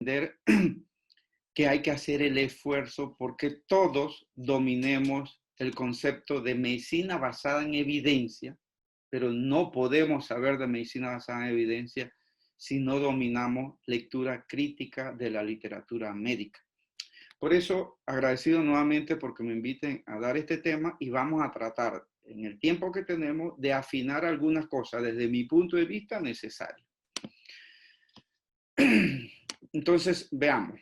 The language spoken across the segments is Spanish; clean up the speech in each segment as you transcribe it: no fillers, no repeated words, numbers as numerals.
entender que hay que hacer el esfuerzo porque todos dominemos el concepto de medicina basada en evidencia, pero no podemos saber de medicina basada en evidencia si no dominamos lectura crítica de la literatura médica. Por eso, agradecido nuevamente porque me inviten a dar este tema y vamos a tratar en el tiempo que tenemos de afinar algunas cosas desde mi punto de vista necesarias. Entonces, veamos.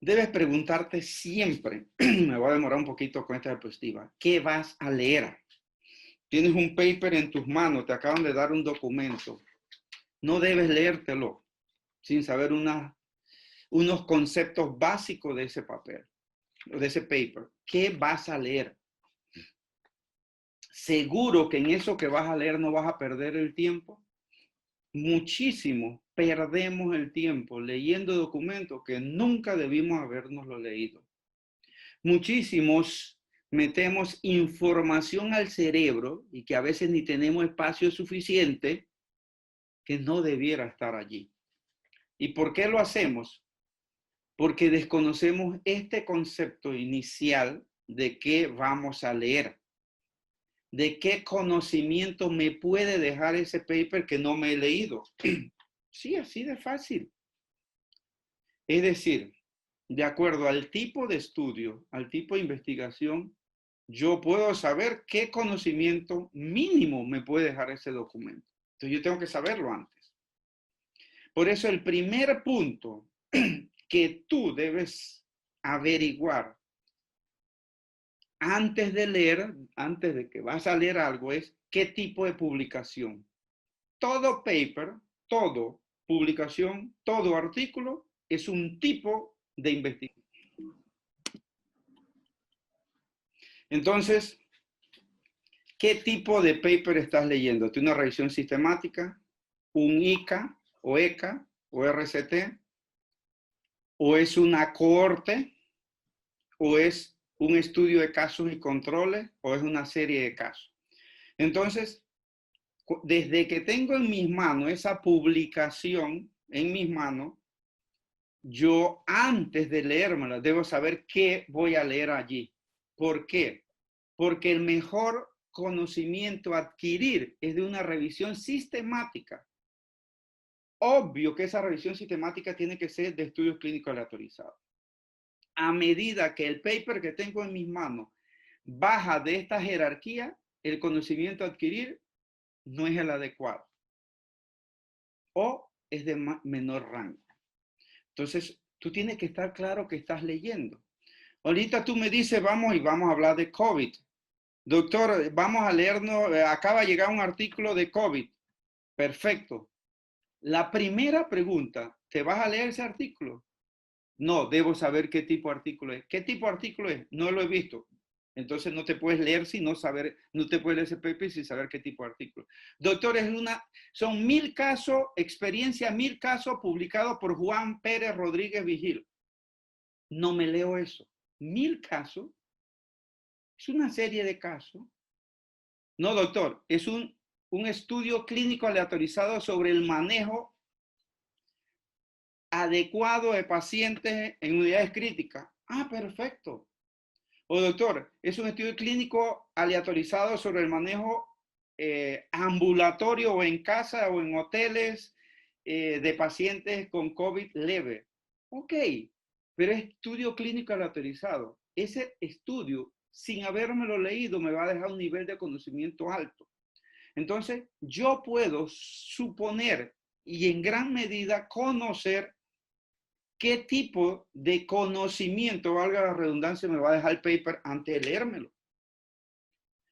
Debes preguntarte siempre, me voy a demorar un poquito con esta diapositiva, ¿qué vas a leer? Tienes un paper en tus manos, te acaban de dar un documento. No debes leértelo sin saber unos conceptos básicos de ese papel, de ese paper. ¿Qué vas a leer? Seguro que en eso que vas a leer no vas a perder el tiempo. Muchísimo perdemos el tiempo leyendo documentos que nunca debimos habernoslo leído. Muchísimos metemos información al cerebro y que a veces ni tenemos espacio suficiente que no debiera estar allí. ¿Y por qué lo hacemos? Porque desconocemos este concepto inicial de qué vamos a leer. ¿De qué conocimiento me puede dejar ese paper que no me he leído? Sí, así de fácil. Es decir, de acuerdo al tipo de estudio, al tipo de investigación, yo puedo saber qué conocimiento mínimo me puede dejar ese documento. Entonces yo tengo que saberlo antes. Por eso el primer punto que tú debes averiguar antes de leer, antes de que vas a leer algo, es qué tipo de publicación. Todo paper, todo publicación, todo artículo es un tipo de investigación. Entonces, ¿qué tipo de paper estás leyendo? ¿Tiene una revisión sistemática? ¿Un ICA o ECA o RCT? ¿O es una cohorte? ¿O es un estudio de casos y controles? ¿O es una serie de casos? Entonces, desde que tengo en mis manos esa publicación, en mis manos, yo antes de leérmela debo saber qué voy a leer allí. ¿Por qué? Porque el mejor conocimiento a adquirir es de una revisión sistemática. Obvio que esa revisión sistemática tiene que ser de estudios clínicos aleatorizados. A medida que el paper que tengo en mis manos baja de esta jerarquía, el conocimiento a adquirir no es el adecuado o es de menor rango. Entonces, tú tienes que estar claro que estás leyendo. Ahorita tú me dices, vamos a hablar de COVID. Doctor, vamos a leernos, acaba de llegar un artículo de COVID. Perfecto. La primera pregunta, ¿te vas a leer ese artículo? No, debo saber qué tipo de artículo es. ¿Qué tipo de artículo es? No lo he visto. Entonces no te puedes leer sin no saber, no te puedes leer ese paper sin saber qué tipo de artículo. Doctor, son 1000 casos, experiencia 1000 casos publicados por Juan Pérez Rodríguez Vigil. No me leo eso. 1000 casos. Es una serie de casos. No, doctor, es un estudio clínico aleatorizado sobre el manejo adecuado de pacientes en unidades críticas. Ah, perfecto. O doctor, es un estudio clínico aleatorizado sobre el manejo ambulatorio o en casa o en hoteles de pacientes con COVID leve. Ok, pero es estudio clínico aleatorizado. Ese estudio, sin habérmelo leído, me va a dejar un nivel de conocimiento alto. Entonces, yo puedo suponer y en gran medida conocer qué tipo de conocimiento, valga la redundancia, me va a dejar el paper antes de leérmelo.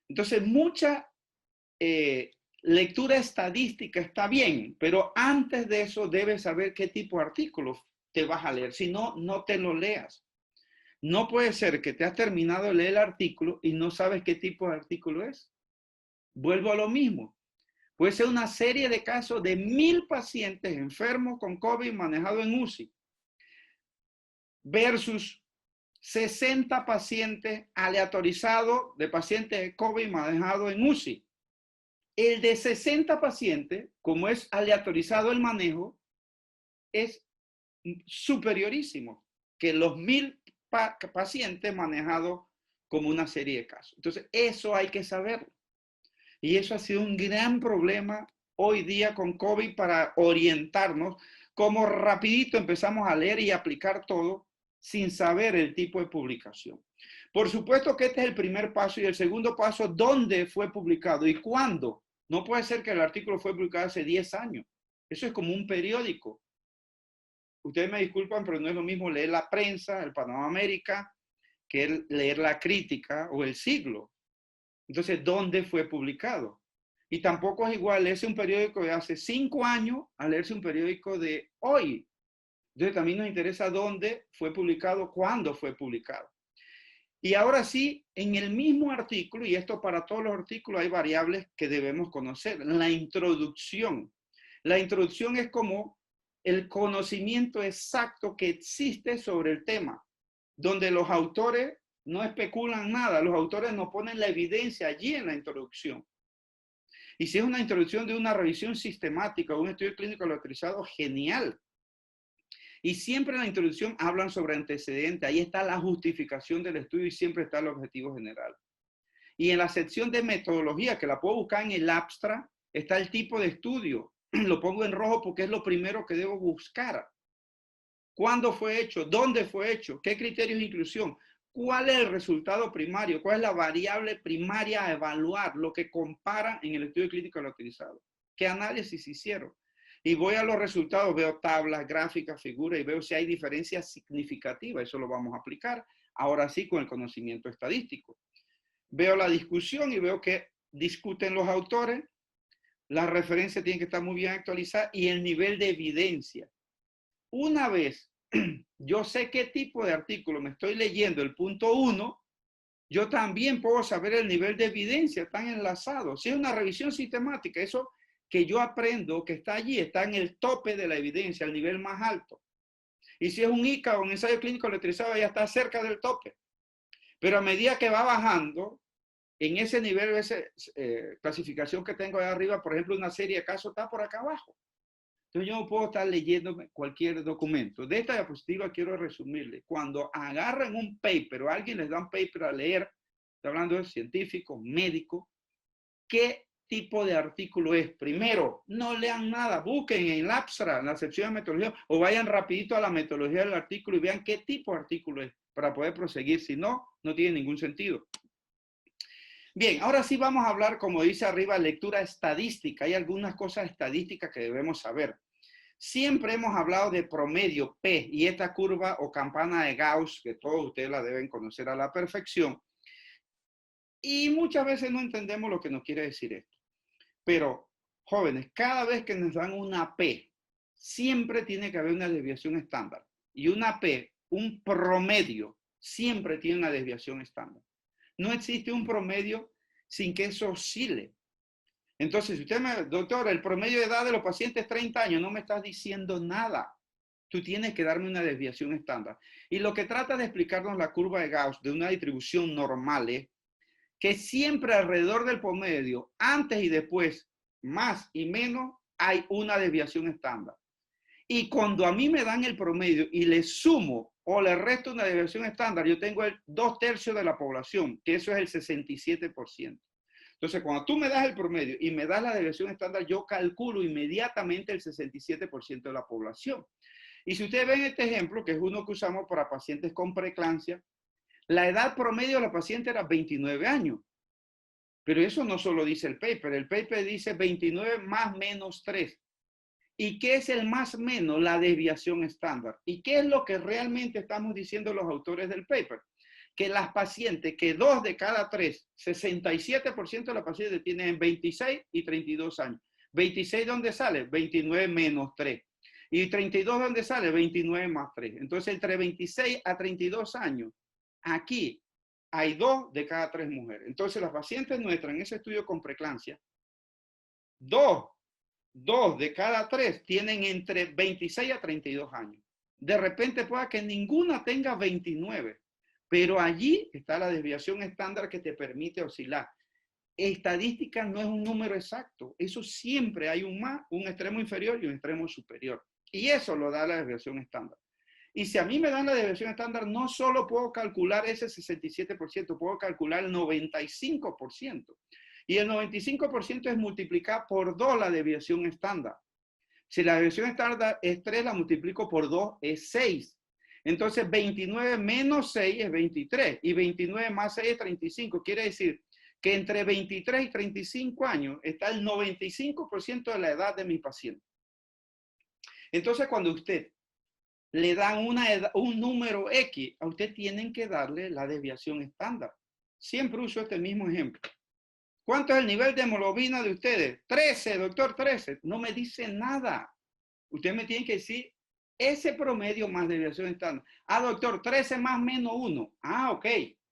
Entonces, mucha lectura estadística está bien, pero antes de eso debes saber qué tipo de artículos te vas a leer. Si no, no te lo leas. No puede ser que te has terminado de leer el artículo y no sabes qué tipo de artículo es. Vuelvo a lo mismo. Puede ser una serie de casos de 1000 pacientes enfermos con COVID manejado en UCI versus 60 pacientes aleatorizados de pacientes de COVID manejados en UCI. El de 60 pacientes, como es aleatorizado el manejo, es superiorísimo que los 1000 pacientes manejados como una serie de casos. Entonces, eso hay que saberlo. Y eso ha sido un gran problema hoy día con COVID para orientarnos cómo rapidito empezamos a leer y aplicar todo sin saber el tipo de publicación. Por supuesto que este es el primer paso y el segundo paso, ¿dónde fue publicado y cuándo? No puede ser que el artículo fue publicado hace 10 años. Eso es como un periódico. Ustedes me disculpan, pero no es lo mismo leer la prensa, el Panorama América, que leer la crítica o el Siglo. Entonces, ¿dónde fue publicado? Y tampoco es igual leerse un periódico de hace 5 años a leerse un periódico de hoy. Entonces, también nos interesa dónde fue publicado, cuándo fue publicado. Y ahora sí, en el mismo artículo, y esto para todos los artículos hay variables que debemos conocer. La introducción. La introducción es como el conocimiento exacto que existe sobre el tema, donde los autores no especulan nada, los autores nos ponen la evidencia allí en la introducción. Y si es una introducción de una revisión sistemática o un estudio clínico autorizado, genial. Y siempre en la introducción hablan sobre antecedentes, ahí está la justificación del estudio y siempre está el objetivo general. Y en la sección de metodología, que la puedo buscar en el abstract, está el tipo de estudio. Lo pongo en rojo porque es lo primero que debo buscar. ¿Cuándo fue hecho? ¿Dónde fue hecho? ¿Qué criterios de inclusión? ¿Cuál es el resultado primario? ¿Cuál es la variable primaria a evaluar? Lo que compara en el estudio clínico utilizado. ¿Qué análisis hicieron? Y voy a los resultados, veo tablas, gráficas, figuras y veo si hay diferencias significativas. Eso lo vamos a aplicar ahora sí con el conocimiento estadístico. Veo la discusión y veo que discuten los autores, las referencias tienen que estar muy bien actualizadas y el nivel de evidencia. Una vez yo sé qué tipo de artículo me estoy leyendo, el punto 1, yo también puedo saber el nivel de evidencia, están enlazados. Si es una revisión sistemática, eso que yo aprendo que está allí, está en el tope de la evidencia, el nivel más alto. Y si es un ICA o un ensayo clínico letrizado, ya está cerca del tope. Pero a medida que va bajando, en ese nivel, esa clasificación que tengo ahí arriba, por ejemplo, una serie de casos está por acá abajo. Entonces yo no puedo estar leyendo cualquier documento. De esta diapositiva quiero resumirle. Cuando agarran un paper o alguien les da un paper a leer, estoy hablando de científico, médico, ¿qué tipo de artículo es? Primero, no lean nada, busquen en el abstract, en la sección de metodología, o vayan rapidito a la metodología del artículo y vean qué tipo de artículo es para poder proseguir. Si no, no tiene ningún sentido. Bien, ahora sí vamos a hablar, como dice arriba, lectura estadística. Hay algunas cosas estadísticas que debemos saber. Siempre hemos hablado de promedio P y esta curva o campana de Gauss, que todos ustedes la deben conocer a la perfección. Y muchas veces no entendemos lo que nos quiere decir esto. Pero, jóvenes, cada vez que nos dan una P, siempre tiene que haber una desviación estándar. Y una P, un promedio, siempre tiene una desviación estándar. No existe un promedio sin que eso oscile. Entonces, si usted me, doctor, el promedio de edad de los pacientes es 30 años, no me estás diciendo nada. Tú tienes que darme una desviación estándar. Y lo que trata de explicarnos la curva de Gauss de una distribución normal es que siempre alrededor del promedio, antes y después, más y menos, hay una desviación estándar. Y cuando a mí me dan el promedio y le sumo o le resto una desviación estándar, yo tengo el 2/3 de la población, que eso es el 67%. Entonces, cuando tú me das el promedio y me das la desviación estándar, yo calculo inmediatamente el 67% de la población. Y si ustedes ven este ejemplo, que es uno que usamos para pacientes con preeclampsia, la edad promedio de la paciente era 29 años. Pero eso no solo dice el paper dice 29 más menos 3. ¿Y qué es el más menos? La desviación estándar. ¿Y qué es lo que realmente estamos diciendo los autores del paper? Que las pacientes, que 2 de cada 3, 67% de las pacientes tienen 26 y 32 años. 26, ¿dónde sale? 29 menos 3. Y 32, ¿dónde sale? 29 más 3. Entonces, entre 26 a 32 años, aquí hay 2 de cada 3 mujeres. Entonces, las pacientes nuestras en ese estudio con preeclampsia, 2 de cada 3 tienen entre 26 a 32 años. De repente pueda que ninguna tenga 29, pero allí está la desviación estándar que te permite oscilar. Estadística no es un número exacto, eso siempre hay un extremo inferior y un extremo superior. Y eso lo da la desviación estándar. Y si a mí me dan la desviación estándar, no solo puedo calcular ese 67%, puedo calcular el 95%. Y el 95% es multiplicar por 2 la desviación estándar. Si la desviación estándar es 3, la multiplico por 2, es 6. Entonces, 29 menos 6 es 23. Y 29 más 6 es 35. Quiere decir que entre 23 y 35 años está el 95% de la edad de mi paciente. Entonces, cuando usted le dan un número X, a usted tienen que darle la desviación estándar. Siempre uso este mismo ejemplo. ¿Cuánto es el nivel de hemoglobina de ustedes? 13, doctor, 13. No me dice nada. Usted me tiene que decir ese promedio más desviación estándar. Ah, doctor, 13 más menos 1. Ah, ok.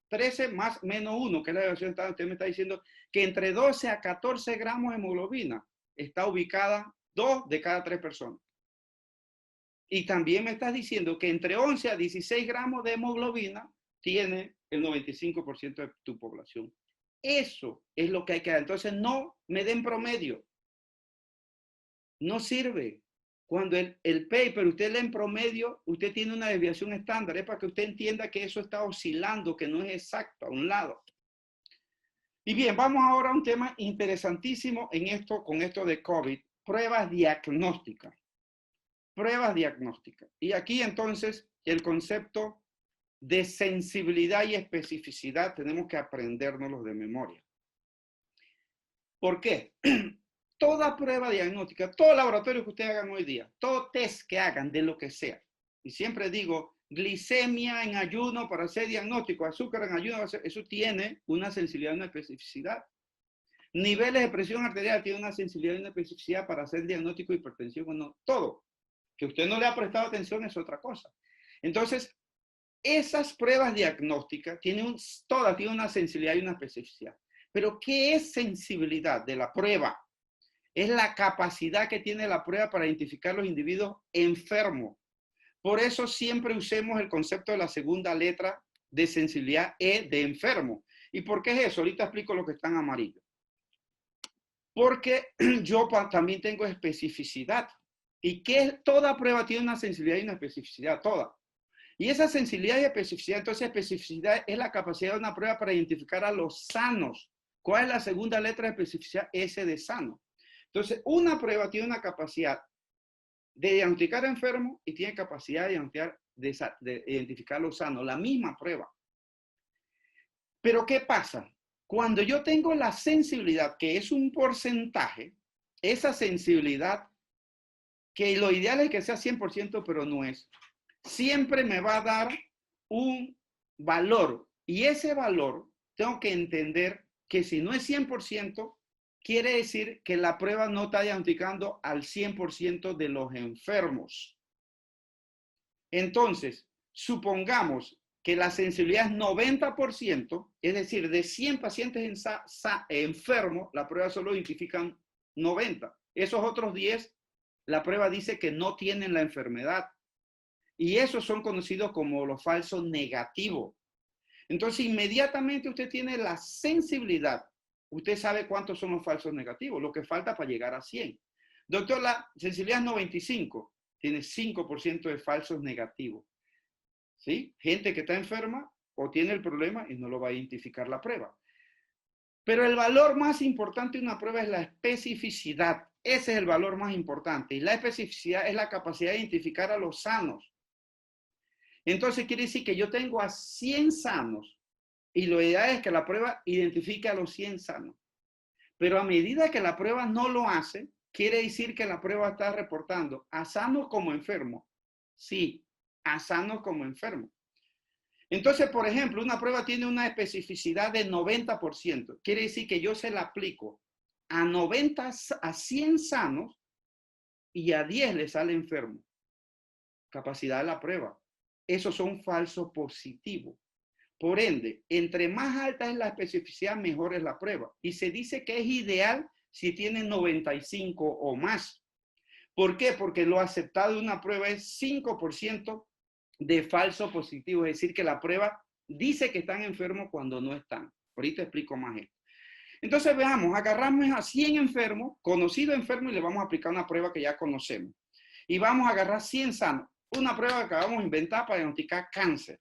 13 más menos 1, que es la desviación estándar. Usted me está diciendo que entre 12 a 14 gramos de hemoglobina está ubicada 2 de cada 3 personas. Y también me estás diciendo que entre 11 a 16 gramos de hemoglobina tiene el 95% de tu población. Eso es lo que hay que dar. Entonces, no me den promedio. No sirve. Cuando el paper usted lee en promedio, usted tiene una desviación estándar. Es para que usted entienda que eso está oscilando, que no es exacto a un lado. Y bien, vamos ahora a un tema interesantísimo con esto de COVID. Pruebas diagnósticas. Pruebas diagnósticas. Y aquí entonces el concepto de sensibilidad y especificidad tenemos que aprendérnoslos de memoria. ¿Por qué? Toda prueba diagnóstica, todo laboratorio que ustedes hagan hoy día, todo test que hagan de lo que sea, y siempre digo, glicemia en ayuno para hacer diagnóstico, azúcar en ayuno, eso tiene una sensibilidad y una especificidad. Niveles de presión arterial tiene una sensibilidad y una especificidad para hacer diagnóstico de hipertensión o no, todo. Que usted no le ha prestado atención es otra cosa. Entonces, esas pruebas diagnósticas todas tienen una sensibilidad y una especificidad. Pero, ¿qué es sensibilidad de la prueba? Es la capacidad que tiene la prueba para identificar los individuos enfermos. Por eso siempre usemos el concepto de la segunda letra de sensibilidad E de enfermo. ¿Y por qué es eso? Ahorita explico lo que está en amarillo. Porque yo también tengo especificidad. ¿Y qué? Toda prueba tiene una sensibilidad y una especificidad, toda. Y esa sensibilidad y especificidad, entonces especificidad es la capacidad de una prueba para identificar a los sanos. ¿Cuál es la segunda letra de especificidad? S de sano. Entonces, una prueba tiene una capacidad de diagnosticar enfermos y tiene capacidad de identificar los sanos, la misma prueba. Pero, ¿qué pasa? Cuando yo tengo la sensibilidad, que es un porcentaje, esa sensibilidad, que lo ideal es que sea 100%, pero no es, siempre me va a dar un valor. Y ese valor tengo que entender que si no es 100%, quiere decir que la prueba no está diagnosticando al 100% de los enfermos. Entonces, supongamos que la sensibilidad es 90%, es decir, de 100 pacientes enfermos, la prueba solo identifican 90. Esos otros 10, la prueba dice que no tienen la enfermedad. Y esos son conocidos como los falsos negativos. Entonces, inmediatamente usted tiene la sensibilidad. Usted sabe cuántos son los falsos negativos, lo que falta para llegar a 100. Doctor, la sensibilidad es 95. Tiene 5% de falsos negativos. ¿Sí? Gente que está enferma o tiene el problema y no lo va a identificar la prueba. Pero el valor más importante de una prueba es la especificidad. Ese es el valor más importante. Y la especificidad es la capacidad de identificar a los sanos. Entonces quiere decir que yo tengo a 100 sanos y lo ideal es que la prueba identifique a los 100 sanos. Pero a medida que la prueba no lo hace, quiere decir que la prueba está reportando a sanos como enfermos. Sí, a sanos como enfermos. Entonces, por ejemplo, una prueba tiene una especificidad de 90%. Quiere decir que yo se la aplico a 100 sanos y a 10 le sale enfermo. Capacidad de la prueba. Esos son falsos positivos. Por ende, entre más alta es la especificidad, mejor es la prueba. Y se dice que es ideal si tiene 95 o más. ¿Por qué? Porque lo aceptado de una prueba es 5% de falso positivo. Es decir, que la prueba dice que están enfermos cuando no están. Ahorita explico más esto. Entonces veamos, agarramos a 100 enfermos, conocidos enfermos, y le vamos a aplicar una prueba que ya conocemos. y vamos a agarrar 100 sanos. Una prueba que acabamos de inventar para diagnosticar cáncer.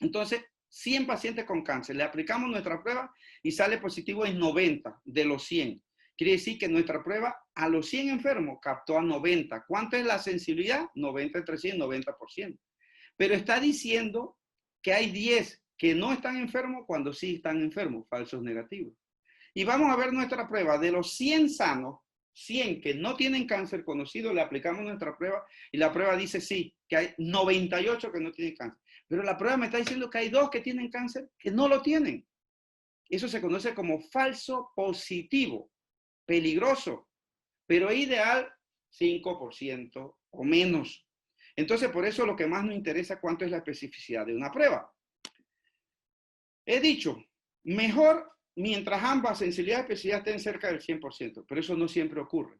Entonces, 100 pacientes con cáncer, le aplicamos nuestra prueba y sale positivo en 90 de los 100. Quiere decir que nuestra prueba a los 100 enfermos captó a 90. ¿Cuánto es la sensibilidad? 90 entre 100, 90%. Pero está diciendo que hay 10 que no están enfermos cuando sí están enfermos, falsos negativos. Y vamos a ver nuestra prueba. De los 100 sanos, 100 que no tienen cáncer conocido, le aplicamos nuestra prueba y la prueba dice sí, que hay 98 que no tienen cáncer. Pero la prueba me está diciendo que hay 2 que tienen cáncer que no lo tienen. Eso se conoce como falso positivo, peligroso, pero ideal 5% o menos. Entonces, por eso lo que más nos interesa cuánto es la especificidad de una prueba. He dicho, mejor mientras ambas sensibilidad y especificidad estén cerca del 100%, pero eso no siempre ocurre.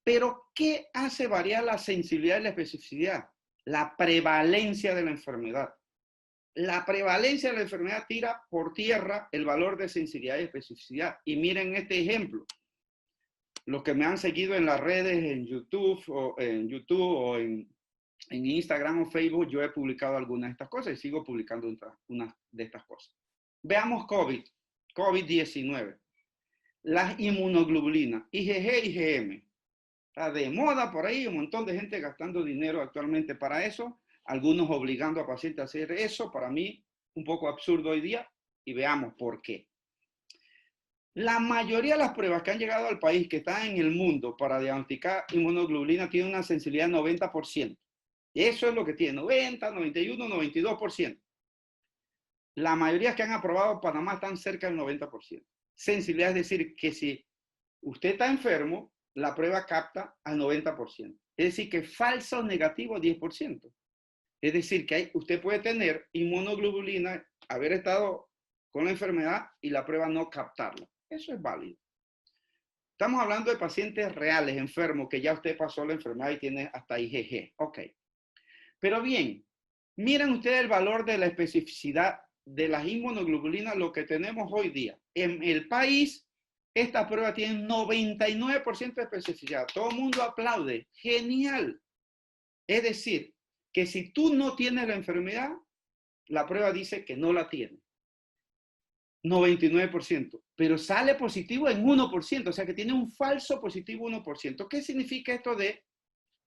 Pero, ¿qué hace variar la sensibilidad y la especificidad? La prevalencia de la enfermedad. La prevalencia de la enfermedad tira por tierra el valor de sensibilidad y especificidad. Y miren este ejemplo. Los que me han seguido en las redes, en YouTube o en Instagram o Facebook, yo he publicado algunas de estas cosas y sigo publicando unas de estas cosas. Veamos COVID-19. Las inmunoglobulinas, IgG, IgM. Está de moda por ahí, un montón de gente gastando dinero actualmente para eso, algunos obligando a pacientes a hacer eso, para mí un poco absurdo hoy día, y veamos por qué. La mayoría de las pruebas que han llegado al país, que están en el mundo para diagnosticar inmunoglobulina, tienen una sensibilidad de 90%. Eso es lo que tiene, 90, 91, 92%. La mayoría que han aprobado en Panamá están cerca del 90%. Sensibilidad es decir, que si usted está enfermo, la prueba capta al 90%. Es decir, que falso negativo 10%. Es decir, que usted puede tener inmunoglobulina, haber estado con la enfermedad y la prueba no captarla. Eso es válido. Estamos hablando de pacientes reales, enfermos, que ya usted pasó la enfermedad y tiene hasta IgG. Ok. Pero bien, miren ustedes el valor de la especificidad de las inmunoglobulinas, lo que tenemos hoy día. En el país, esta prueba tiene 99% de especificidad. Todo el mundo aplaude. Genial. Es decir, que si tú no tienes la enfermedad, la prueba dice que no la tienes. 99%, pero sale positivo en 1%, o sea que tiene un falso positivo 1%. ¿Qué significa esto de,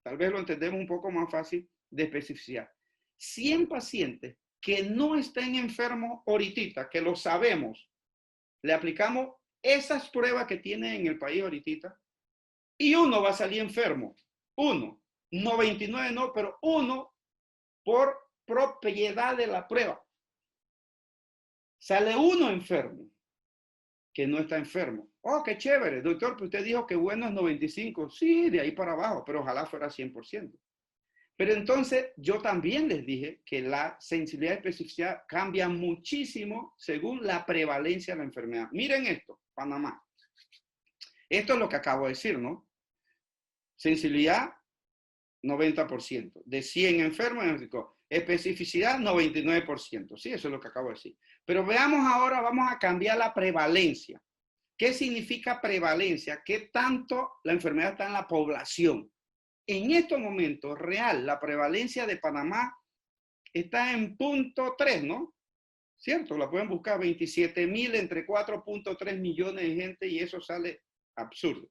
tal vez lo entendemos un poco más fácil, de especificidad? 100 pacientes que no estén enfermos ahorita, que lo sabemos, le aplicamos esas pruebas que tiene en el país ahorita y uno va a salir enfermo. Uno, 99 no, pero uno por propiedad de la prueba. Sale uno enfermo, que no está enfermo. Oh, qué chévere, doctor, pero usted dijo que bueno es 95. Sí, de ahí para abajo, pero ojalá fuera 100%. Pero entonces yo también les dije que la sensibilidad y especificidad cambia muchísimo según la prevalencia de la enfermedad. Miren esto, Panamá. Esto es lo que acabo de decir, ¿no? Sensibilidad, 90%. De 100 enfermos, especificidad, 99%. Sí, eso es lo que acabo de decir. Pero veamos ahora, vamos a cambiar la prevalencia. ¿Qué significa prevalencia? ¿Qué tanto la enfermedad está en la población? En estos momentos, real, la prevalencia de Panamá está en 0.3, ¿no? ¿Cierto? La pueden buscar, 27,000 entre 4.3 millones de gente y eso sale absurdo.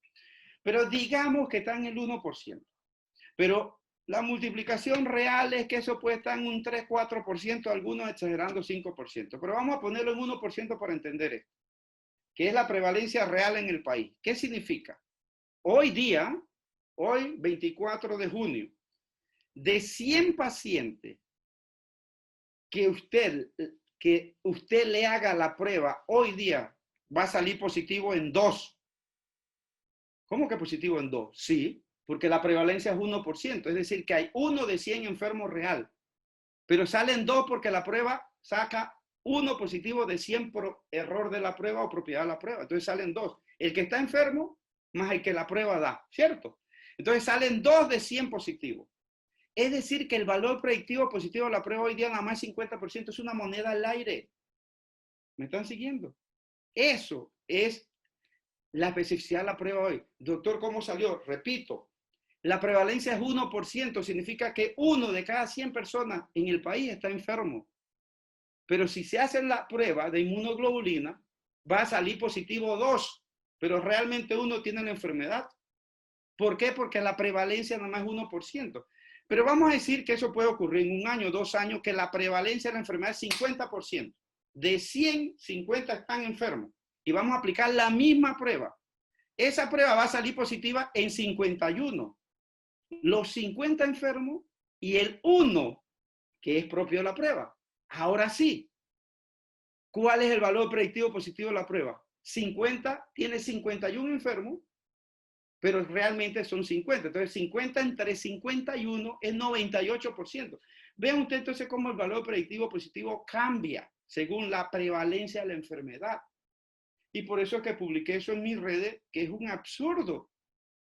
Pero digamos que está en el 1%. Pero la multiplicación real es que eso puede estar en un 3-4%, algunos exagerando 5%. Pero vamos a ponerlo en 1% para entender esto, que es la prevalencia real en el país. ¿Qué significa? Hoy día, hoy 24 de junio, de 100 pacientes que usted le haga la prueba hoy día, va a salir positivo en 2. ¿Cómo que positivo en 2? Sí, porque la prevalencia es 1%, es decir, que hay 1 de 100 enfermos real, pero salen 2 porque la prueba saca 1 positivo de 100 por error de la prueba o propiedad de la prueba, entonces salen 2. El que está enfermo más el que la prueba da, ¿cierto? Entonces salen 2 de 100 positivos. Es decir, que el valor predictivo positivo de la prueba hoy día nada más 50%, es una moneda al aire. ¿Me están siguiendo? Eso es la especificidad de la prueba hoy. Doctor, ¿cómo salió? Repito, La prevalencia es 1%, significa que 1 de cada 100 personas en el país está enfermo. Pero si se hace la prueba de inmunoglobulina, va a salir positivo 2, pero realmente 1 tiene la enfermedad. ¿Por qué? Porque la prevalencia nada más es 1%. Pero vamos a decir que eso puede ocurrir en 1 año, 2 años, que la prevalencia de la enfermedad es 50%. De 100, 50 están enfermos. Y vamos a aplicar la misma prueba. Esa prueba va a salir positiva en 51. Los 50 enfermos y el 1 que es propio de la prueba. Ahora sí, ¿cuál es el valor predictivo positivo de la prueba? 50 tiene 51 enfermos, pero realmente son 50. Entonces, 50 entre 51 es 98%. Vean usted entonces cómo el valor predictivo positivo cambia según la prevalencia de la enfermedad. Y por eso es que publiqué eso en mis redes, que es un absurdo.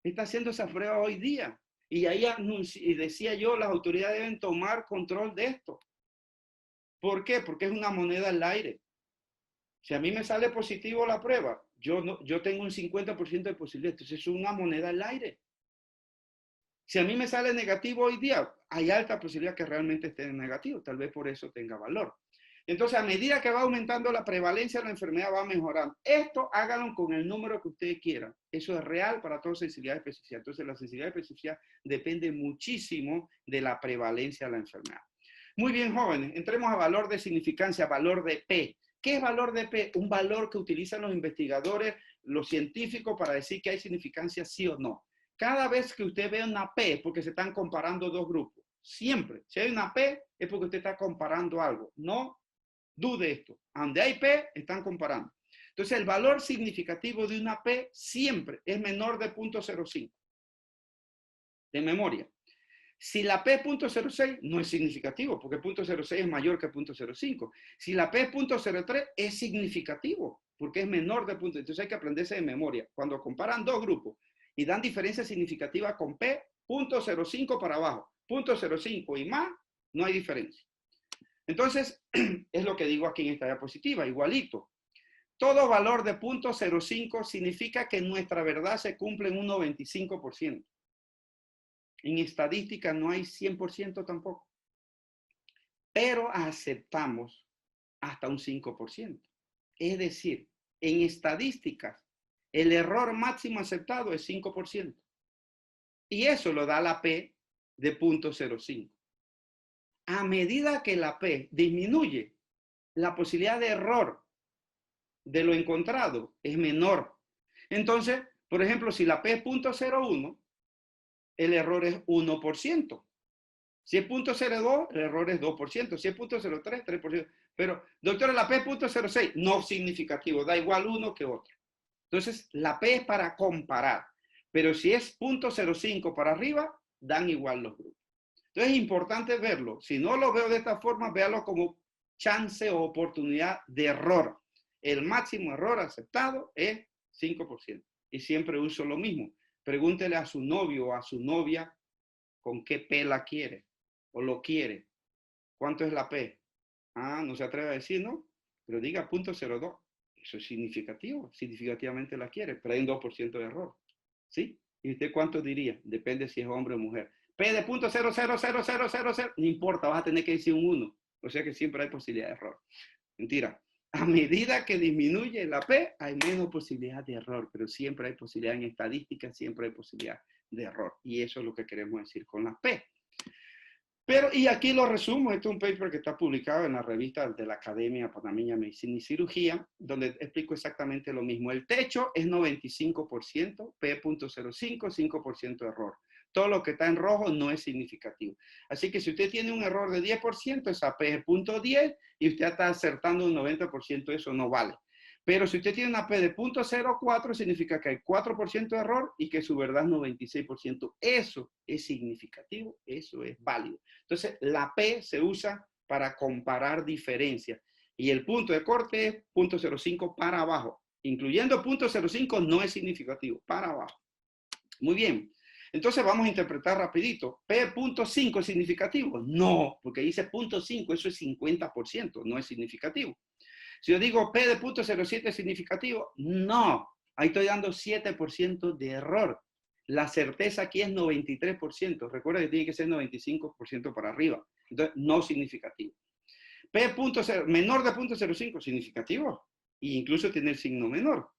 Está haciendo esa prueba hoy día. Y ahí decía yo, las autoridades deben tomar control de esto. ¿Por qué? Porque es una moneda al aire. Si a mí me sale positivo la prueba, yo tengo un 50% de posibilidad. Entonces es una moneda al aire. Si a mí me sale negativo hoy día, hay alta posibilidad que realmente esté negativo. Tal vez por eso tenga valor. Entonces, a medida que va aumentando la prevalencia de la enfermedad, va mejorando. Esto háganlo con el número que ustedes quieran. Eso es real para toda sensibilidad y especificidad. Entonces, la sensibilidad y especificidad depende muchísimo de la prevalencia de la enfermedad. Muy bien, jóvenes. Entremos a valor de significancia, valor de P. ¿Qué es valor de P? Un valor que utilizan los investigadores, los científicos, para decir que hay significancia sí o no. Cada vez que usted ve una P, es porque se están comparando dos grupos. Siempre. Si hay una P, es porque usted está comparando algo. No dude esto. Donde hay P, están comparando. Entonces, el valor significativo de una P siempre es menor de 0.05. De memoria. Si la P es 0.06, no es significativo, porque 0.06 es mayor que 0.05. Si la P es 0.03, es significativo, porque es menor de 0.05. Entonces hay que aprenderse de memoria. Cuando comparan dos grupos y dan diferencia significativa con P, 0.05 para abajo, 0.05 y más, no hay diferencia. Entonces, es lo que digo aquí en esta diapositiva, igualito. Todo valor de 0.05 significa que nuestra verdad se cumple en un 95%. En estadística no hay 100% tampoco. Pero aceptamos hasta un 5%. Es decir, en estadísticas, el error máximo aceptado es 5%. Y eso lo da la P de 0.05. A medida que la P disminuye, la posibilidad de error de lo encontrado es menor. Entonces, por ejemplo, si la P es 0.01, el error es 1%. Si es 0.02, el error es 2%. Si es 0.03, 3%. Pero, doctora, la P es 0.06, no significativo, da igual uno que otro. Entonces, la P es para comparar. Pero si es 0.05 para arriba, dan igual los grupos. Entonces, es importante verlo. Si no lo veo de esta forma, véalo como chance o oportunidad de error. El máximo error aceptado es 5%. Y siempre uso lo mismo. Pregúntele a su novio o a su novia con qué P la quiere o lo quiere. ¿Cuánto es la P? Ah, no se atreve a decir, ¿no? Pero diga 0.02. Eso es significativo. Significativamente la quiere, pero hay un 2% de error. ¿Sí? ¿Y usted cuánto diría? Depende si es hombre o mujer. P de 0.000000, no importa, vas a tener que decir un 1. O sea que siempre hay posibilidad de error. Mentira. A medida que disminuye la P, hay menos posibilidad de error, pero siempre hay posibilidad en estadística, siempre hay posibilidad de error. Y eso es lo que queremos decir con la P. Pero, y aquí lo resumo, este es un paper que está publicado en la revista de la Academia Panameña de Medicina y Cirugía, donde explico exactamente lo mismo. El techo es 95%, P.05, 5% de error. Todo lo que está en rojo no es significativo. Así que si usted tiene un error de 10%, esa P es 0.10 y usted está acertando un 90%, eso no vale. Pero si usted tiene una P de 0.04, significa que hay 4% de error y que su verdad es 96%. Eso es significativo, eso es válido. Entonces, la P se usa para comparar diferencias. Y el punto de corte es 0.05 para abajo. Incluyendo 0.05 no es significativo, para abajo. Muy bien. Entonces vamos a interpretar rapidito. P.5 es significativo. No, porque dice 0.5, eso es 50%, no es significativo. Si yo digo P de 0.07 es significativo, no. Ahí estoy dando 7% de error. La certeza aquí es 93%. Recuerda que tiene que ser 95% para arriba. Entonces, no significativo. Menor de 0.05, significativo. E incluso tiene el signo menor.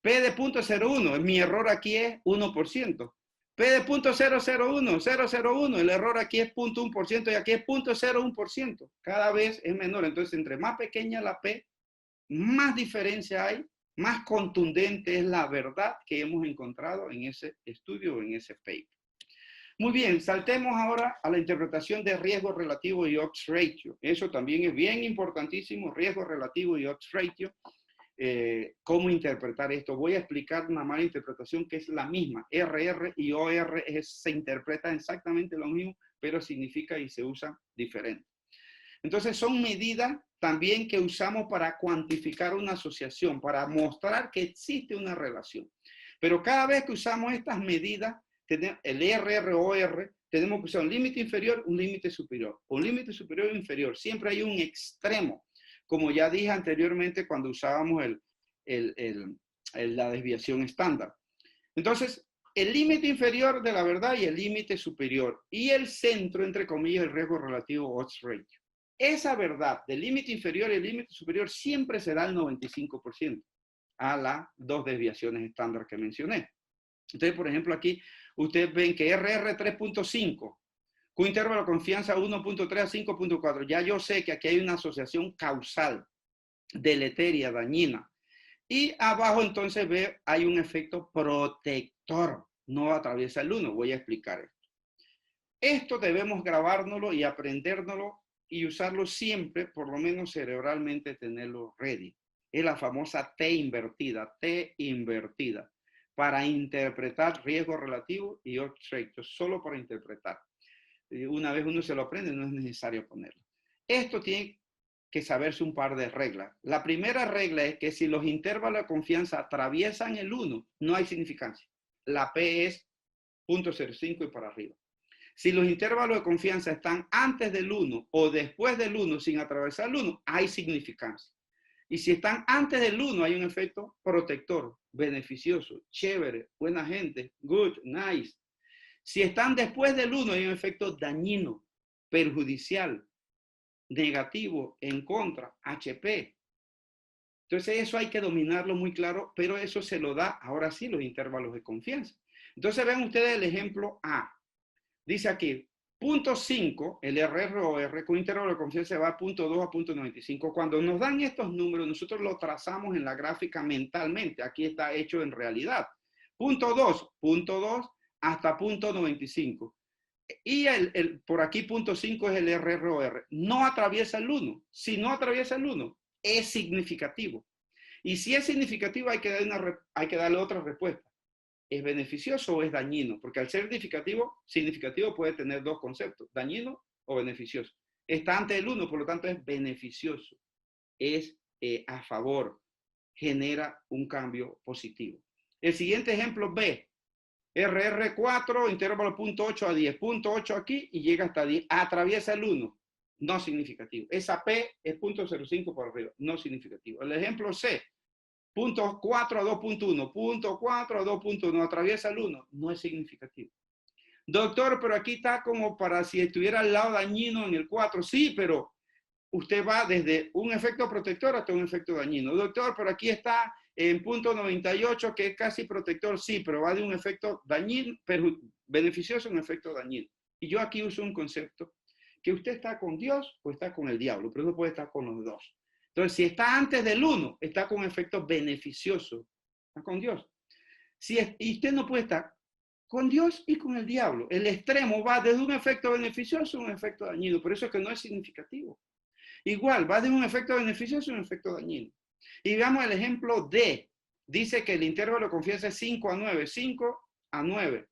P de 0.01, mi error aquí es 1%. P de 0.001, el error aquí es 0.1% y aquí es 0.01%. Cada vez es menor. Entonces, entre más pequeña la P, más diferencia hay, más contundente es la verdad que hemos encontrado en ese estudio o en ese paper. Muy bien, saltemos ahora a la interpretación de riesgo relativo y odds ratio. Eso también es bien importantísimo, riesgo relativo y odds ratio. Cómo interpretar esto. Voy a explicar una mala interpretación que es la misma. RR y OR se interpreta exactamente lo mismo, pero significa y se usa diferente. Entonces son medidas también que usamos para cuantificar una asociación, para mostrar que existe una relación. Pero cada vez que usamos estas medidas, el RR o OR, tenemos que usar un límite inferior, un límite superior. Un límite superior o inferior. Siempre hay un extremo. Como ya dije anteriormente cuando usábamos la desviación estándar. Entonces, el límite inferior de la verdad y el límite superior. Y el centro, entre comillas, el riesgo relativo odds ratio. Esa verdad del límite inferior y el límite superior siempre será el 95% a las dos desviaciones estándar que mencioné. Entonces, por ejemplo, aquí ustedes ven que RR 3.5 con intervalo de confianza 1.3 a 5.4. Ya yo sé que aquí hay una asociación causal, deleteria, dañina. Y abajo entonces hay un efecto protector. No atraviesa el 1. Voy a explicar esto. Esto debemos grabárnoslo y aprendérnoslo y usarlo siempre, por lo menos cerebralmente, tenerlo ready. Es la famosa T invertida, para interpretar riesgo relativo y odds ratio, solo para interpretar. Una vez uno se lo aprende, no es necesario ponerlo. Esto tiene que saberse un par de reglas. La primera regla es que si los intervalos de confianza atraviesan el 1, no hay significancia. La P es 0.05 y para arriba. Si los intervalos de confianza están antes del 1 o después del 1 sin atravesar el 1, hay significancia. Y si están antes del 1, hay un efecto protector, beneficioso, chévere, buena gente, good, nice. Si están después del 1, hay un efecto dañino, perjudicial, negativo, en contra, HP. Entonces eso hay que dominarlo muy claro, pero eso se lo da ahora sí los intervalos de confianza. Entonces vean ustedes el ejemplo A. Dice aquí, 0.5, el RR con intervalo de confianza va a 0.2 a 0.95. Cuando nos dan estos números, nosotros lo trazamos en la gráfica mentalmente. Aquí está hecho en realidad. 0.2 hasta 0.95. Y por aquí 0.5 es el RR. No atraviesa el 1. Si no atraviesa el 1, es significativo. Y si es significativo, hay que darle otra respuesta. ¿Es beneficioso o es dañino? Porque al ser significativo puede tener dos conceptos, dañino o beneficioso. Está antes del 1, por lo tanto es beneficioso. Es a favor, genera un cambio positivo. El siguiente ejemplo B. RR4, intervalo 0.8 a 10. 0.8 aquí y llega hasta 10. Atraviesa el 1. No significativo. Esa P es 0.05 por arriba. No significativo. El ejemplo C. 0.4 a 2.1. 0.4 a 2.1. Atraviesa el 1. No es significativo. Doctor, pero aquí está como para si estuviera al lado dañino en el 4. Sí, pero usted va desde un efecto protector hasta un efecto dañino. Doctor, pero aquí está en 0.98 que es casi protector, sí, pero va de un efecto dañino, beneficioso a un efecto dañino. Y yo aquí uso un concepto que usted está con Dios o está con el diablo, pero no puede estar con los dos. Entonces, si está antes del 1, está con efecto beneficioso, está con Dios. Y usted no puede estar con Dios y con el diablo. El extremo va desde un efecto beneficioso a un efecto dañino, por eso es que no es significativo. Igual, va de un efecto beneficioso a un efecto dañino. Y veamos el ejemplo D. Dice que el intervalo de confianza es 5 a 9. 5 a 9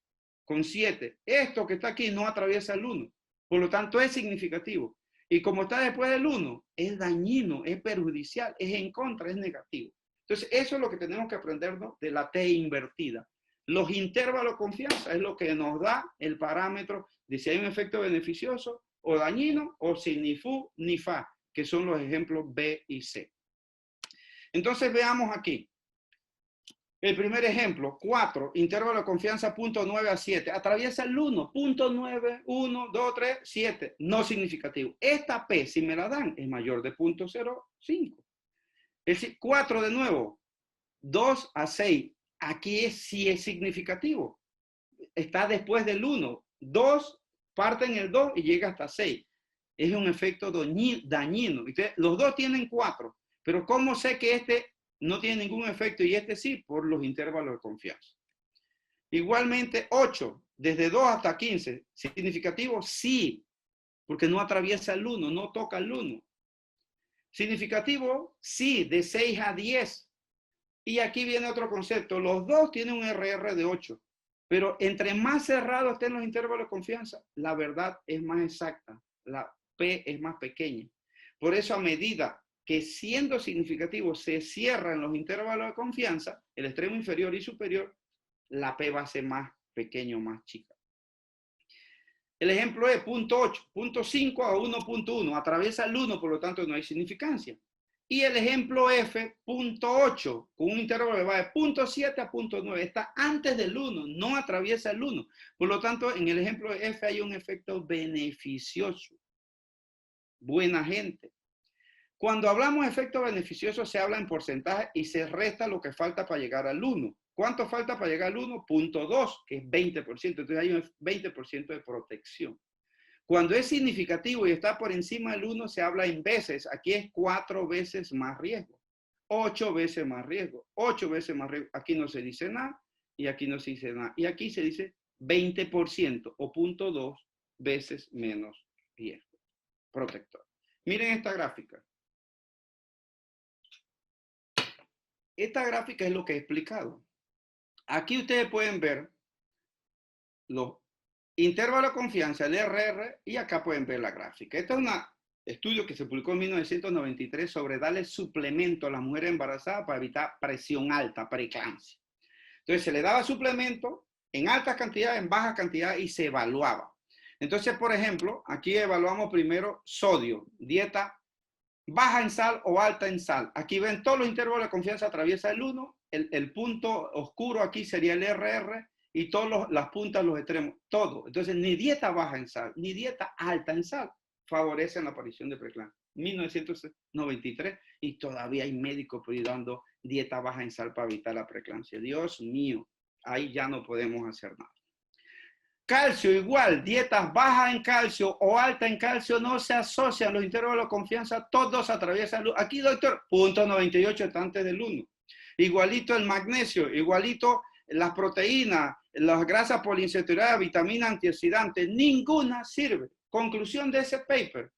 con 7. Esto que está aquí no atraviesa el 1. Por lo tanto, es significativo. Y como está después del 1, es dañino, es perjudicial, es en contra, es negativo. Entonces, eso es lo que tenemos que aprendernos de la T invertida. Los intervalos de confianza es lo que nos da el parámetro de si hay un efecto beneficioso o dañino, o si ni fu ni fa, que son los ejemplos B y C. Entonces veamos aquí. El primer ejemplo, 4, intervalo de confianza, punto 9 a 7. Atraviesa el 1, punto 9, 1, 2, 3, 7. No significativo. Esta P, si me la dan, es mayor de punto 0,5. Es decir, 4 de nuevo, 2 a 6. Aquí sí es significativo. Está después del 1. 2 parte en el 2 y llega hasta 6. Es un efecto dañino. Entonces, los dos tienen 4. Pero ¿cómo sé que este no tiene ningún efecto y este sí? Por los intervalos de confianza. Igualmente, 8, desde 2 hasta 15. ¿Significativo? Sí, porque no atraviesa el 1, no toca el 1. ¿Significativo? Sí, de 6 a 10. Y aquí viene otro concepto. Los dos tienen un RR de 8. Pero entre más cerrados estén los intervalos de confianza, la verdad es más exacta. La P es más pequeña. Por eso, a medida que siendo significativo se cierran los intervalos de confianza, el extremo inferior y superior, la P va a ser más pequeño, más chica. El ejemplo es punto 8, punto 5 a 1.1, atraviesa el 1, por lo tanto no hay significancia. Y el ejemplo F, punto 8, con un intervalo que va de punto 7 a punto 9, está antes del 1, no atraviesa el 1. Por lo tanto, en el ejemplo de F hay un efecto beneficioso. Buena gente. Cuando hablamos de efecto beneficioso, se habla en porcentaje y se resta lo que falta para llegar al 1. ¿Cuánto falta para llegar al 1? Punto 2, que es 20%. Entonces hay un 20% de protección. Cuando es significativo y está por encima del 1, se habla en veces. Aquí es 4 veces más riesgo, 8 veces más riesgo, 8 veces más riesgo. Aquí no se dice nada y aquí no se dice nada. Y aquí se dice 20% o 0.2 veces menos riesgo protector. Miren esta gráfica. Esta gráfica es lo que he explicado. Aquí ustedes pueden ver los intervalos de confianza, el RR, y acá pueden ver la gráfica. Este es un estudio que se publicó en 1993 sobre darle suplemento a las mujeres embarazadas para evitar presión alta, preeclampsia. Entonces se le daba suplemento en altas cantidades, en bajas cantidades y se evaluaba. Entonces, por ejemplo, aquí evaluamos primero sodio, dieta baja en sal o alta en sal. Aquí ven todos los intervalos de confianza, atraviesa el 1, el punto oscuro aquí sería el RR y todas las puntas, los extremos, todo. Entonces, ni dieta baja en sal, ni dieta alta en sal favorecen la aparición de preeclampsia. 1993 y todavía hay médicos dando dieta baja en sal para evitar la preeclampsia. Dios mío, ahí ya no podemos hacer nada. Calcio igual, dietas bajas en calcio o alta en calcio no se asocian los intervalos de confianza, todos atraviesan luz. Aquí, doctor, punto 98 está antes del 1. Igualito el magnesio, igualito las proteínas, las grasas poliinsaturadas, vitaminas antioxidantes, ninguna sirve. Conclusión de ese paper,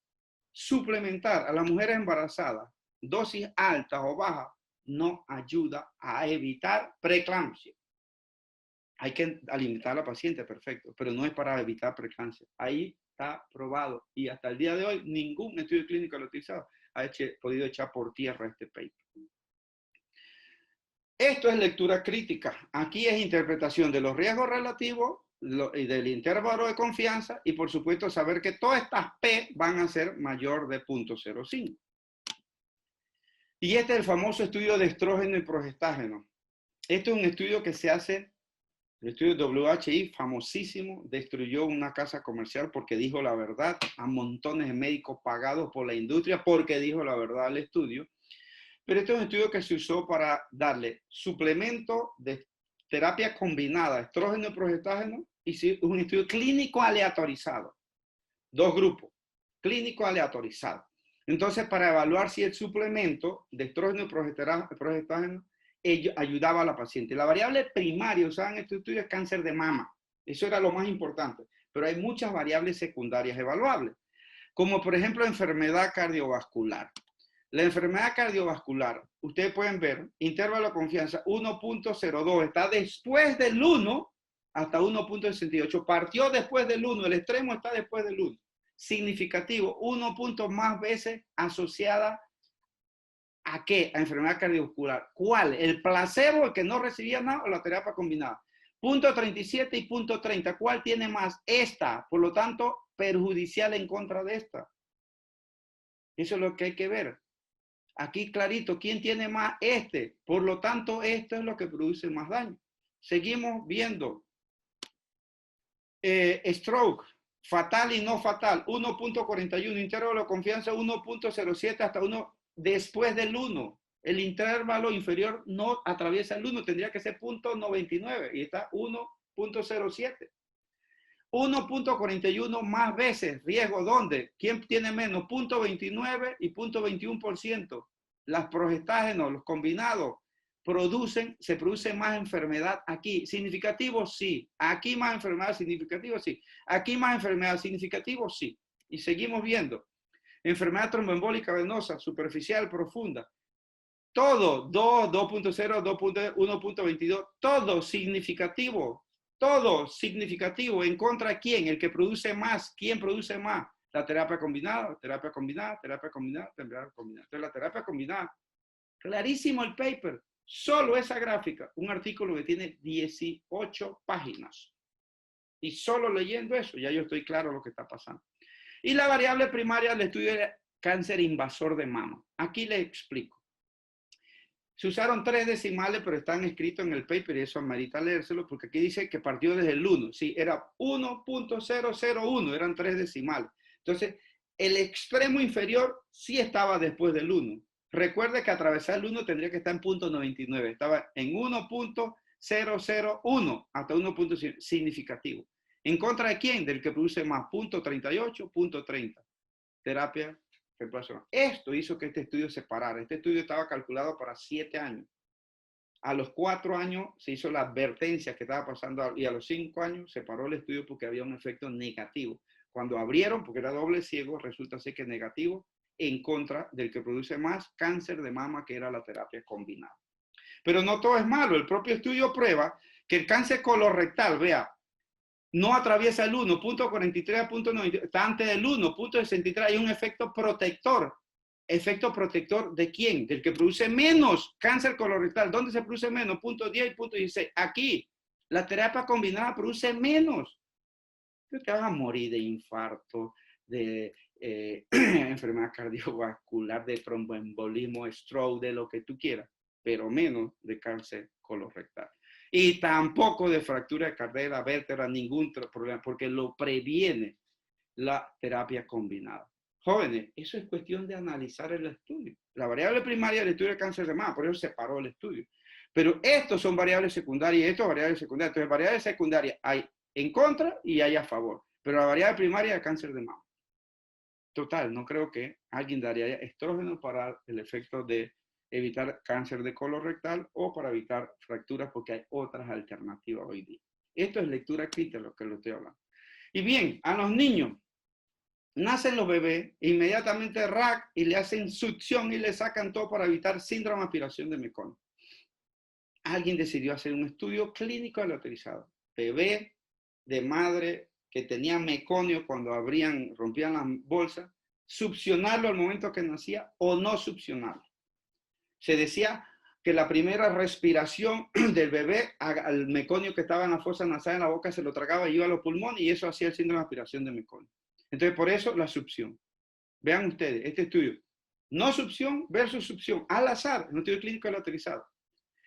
suplementar a las mujeres embarazadas, dosis altas o bajas, no ayuda a evitar preeclampsia. Hay que alimentar a la paciente, perfecto, pero no es para evitar preeclampsia. Ahí está probado y hasta el día de hoy ningún estudio clínico lo utilizado ha podido echar por tierra este paper. Esto es lectura crítica. Aquí es interpretación de los riesgos relativos y del intervalo de confianza y por supuesto saber que todas estas P van a ser mayor de 0.05. Y este es el famoso estudio de estrógeno y progestágeno. Este es un estudio que se hace. El estudio WHI, famosísimo, destruyó una casa comercial porque dijo la verdad a montones de médicos pagados por la industria porque dijo la verdad al estudio. Pero este es un estudio que se usó para darle suplemento de terapia combinada, estrógeno y progestágeno, y es un estudio clínico aleatorizado. 2 grupos, clínico aleatorizado. Entonces, para evaluar si el suplemento de estrógeno y progestágeno ayudaba a la paciente. La variable primaria usada en este estudio es cáncer de mama. Eso era lo más importante. Pero hay muchas variables secundarias evaluables, como por ejemplo enfermedad cardiovascular. La enfermedad cardiovascular, ustedes pueden ver, intervalo de confianza 1.02, está después del 1 hasta 1.68. Partió después del 1, el extremo está después del 1. Significativo, 1 punto más veces asociada ¿a qué? A enfermedad cardiovascular. ¿Cuál? ¿El placebo, el que no recibía nada, o la terapia combinada? Punto 37 y punto 30. ¿Cuál tiene más? Esta. Por lo tanto, perjudicial en contra de esta. Eso es lo que hay que ver. Aquí clarito, ¿quién tiene más? Este. Por lo tanto, esto es lo que produce más daño. Seguimos viendo. Stroke, fatal y no fatal, 1.41, intervalo de confianza 1.07 hasta 1 después del 1. El intervalo inferior no atraviesa el 1, tendría que ser 0.99 y está 1.07. 1.41 más veces, riesgo, ¿dónde? ¿Quién tiene menos? 0.29 y 0.21%. Las progestágenos, los combinados, se produce más enfermedad aquí. ¿Significativo? Sí. Aquí más enfermedad significativa, sí. Aquí más enfermedad significativa, sí. Y seguimos viendo. Enfermedad tromboembólica venosa, superficial, profunda. Todo, 2, 2.0, 1.22, todo significativo. Todo significativo. ¿En contra de quién? El que produce más. ¿Quién produce más? La terapia combinada, terapia combinada, terapia combinada, terapia combinada. Entonces la terapia combinada. Clarísimo el paper. Solo esa gráfica. Un artículo que tiene 18 páginas. Y solo leyendo eso, ya yo estoy claro lo que está pasando. Y la variable primaria del estudio era cáncer invasor de mama. Aquí les explico. Se usaron 3 decimales, pero están escritos en el paper y eso amerita leérselo porque aquí dice que partió desde el 1. Sí, era 1.001, eran 3 decimales. Entonces, el extremo inferior sí estaba después del 1. Recuerde que atravesar el 1 tendría que estar en 0.99. Estaba en 1.001 hasta 1.1 significativo. ¿En contra de quién? Del que produce más, 0.38, 0.30. Terapia reemplazo. Esto hizo que este estudio se parara. Este estudio estaba calculado para 7 años. A los 4 años se hizo la advertencia que estaba pasando y a los 5 años se paró el estudio porque había un efecto negativo. Cuando abrieron, porque era doble ciego, resulta ser que es negativo en contra del que produce más cáncer de mama, que era la terapia combinada. Pero no todo es malo. El propio estudio prueba que el cáncer colorectal, vea, no atraviesa el 1, 0.43 a 0.90, está antes del 1, 0.63, hay un efecto protector. ¿Efecto protector de quién? Del que produce menos cáncer colorectal. ¿Dónde se produce menos? 0.10 y 0.16. Aquí, la terapia combinada produce menos. Tú te vas a morir de infarto, de enfermedad cardiovascular, de tromboembolismo, stroke, de lo que tú quieras, pero menos de cáncer colorectal. Y tampoco de fractura de cadera, vértebra, ningún problema, porque lo previene la terapia combinada. Jóvenes, eso es cuestión de analizar el estudio. La variable primaria del estudio de cáncer de mama, por eso se paró el estudio. Pero estos son variables secundarias y estos variables secundarias. Entonces, variables secundarias hay en contra y hay a favor. Pero la variable primaria es cáncer de mama. Total, no creo que alguien daría estrógeno para el efecto de evitar cáncer de colorectal o para evitar fracturas porque hay otras alternativas hoy día. Esto es lectura crítica, lo que lo estoy hablando. Y bien, a los niños, nacen los bebés, inmediatamente RAC y le hacen succión y le sacan todo para evitar síndrome de aspiración de meconio. Alguien decidió hacer un estudio clínico aleatorizado. Bebé de madre que tenía meconio cuando rompían las bolsas, succionarlo al momento que nacía o no succionarlo. Se decía que la primera respiración del bebé al meconio que estaba en la fosa nasal en la boca se lo tragaba y iba a los pulmones y eso hacía el síndrome de aspiración de meconio. Entonces, por eso la succión. Vean ustedes este estudio. No succión versus succión, al azar, un estudio clínico aleatorizado.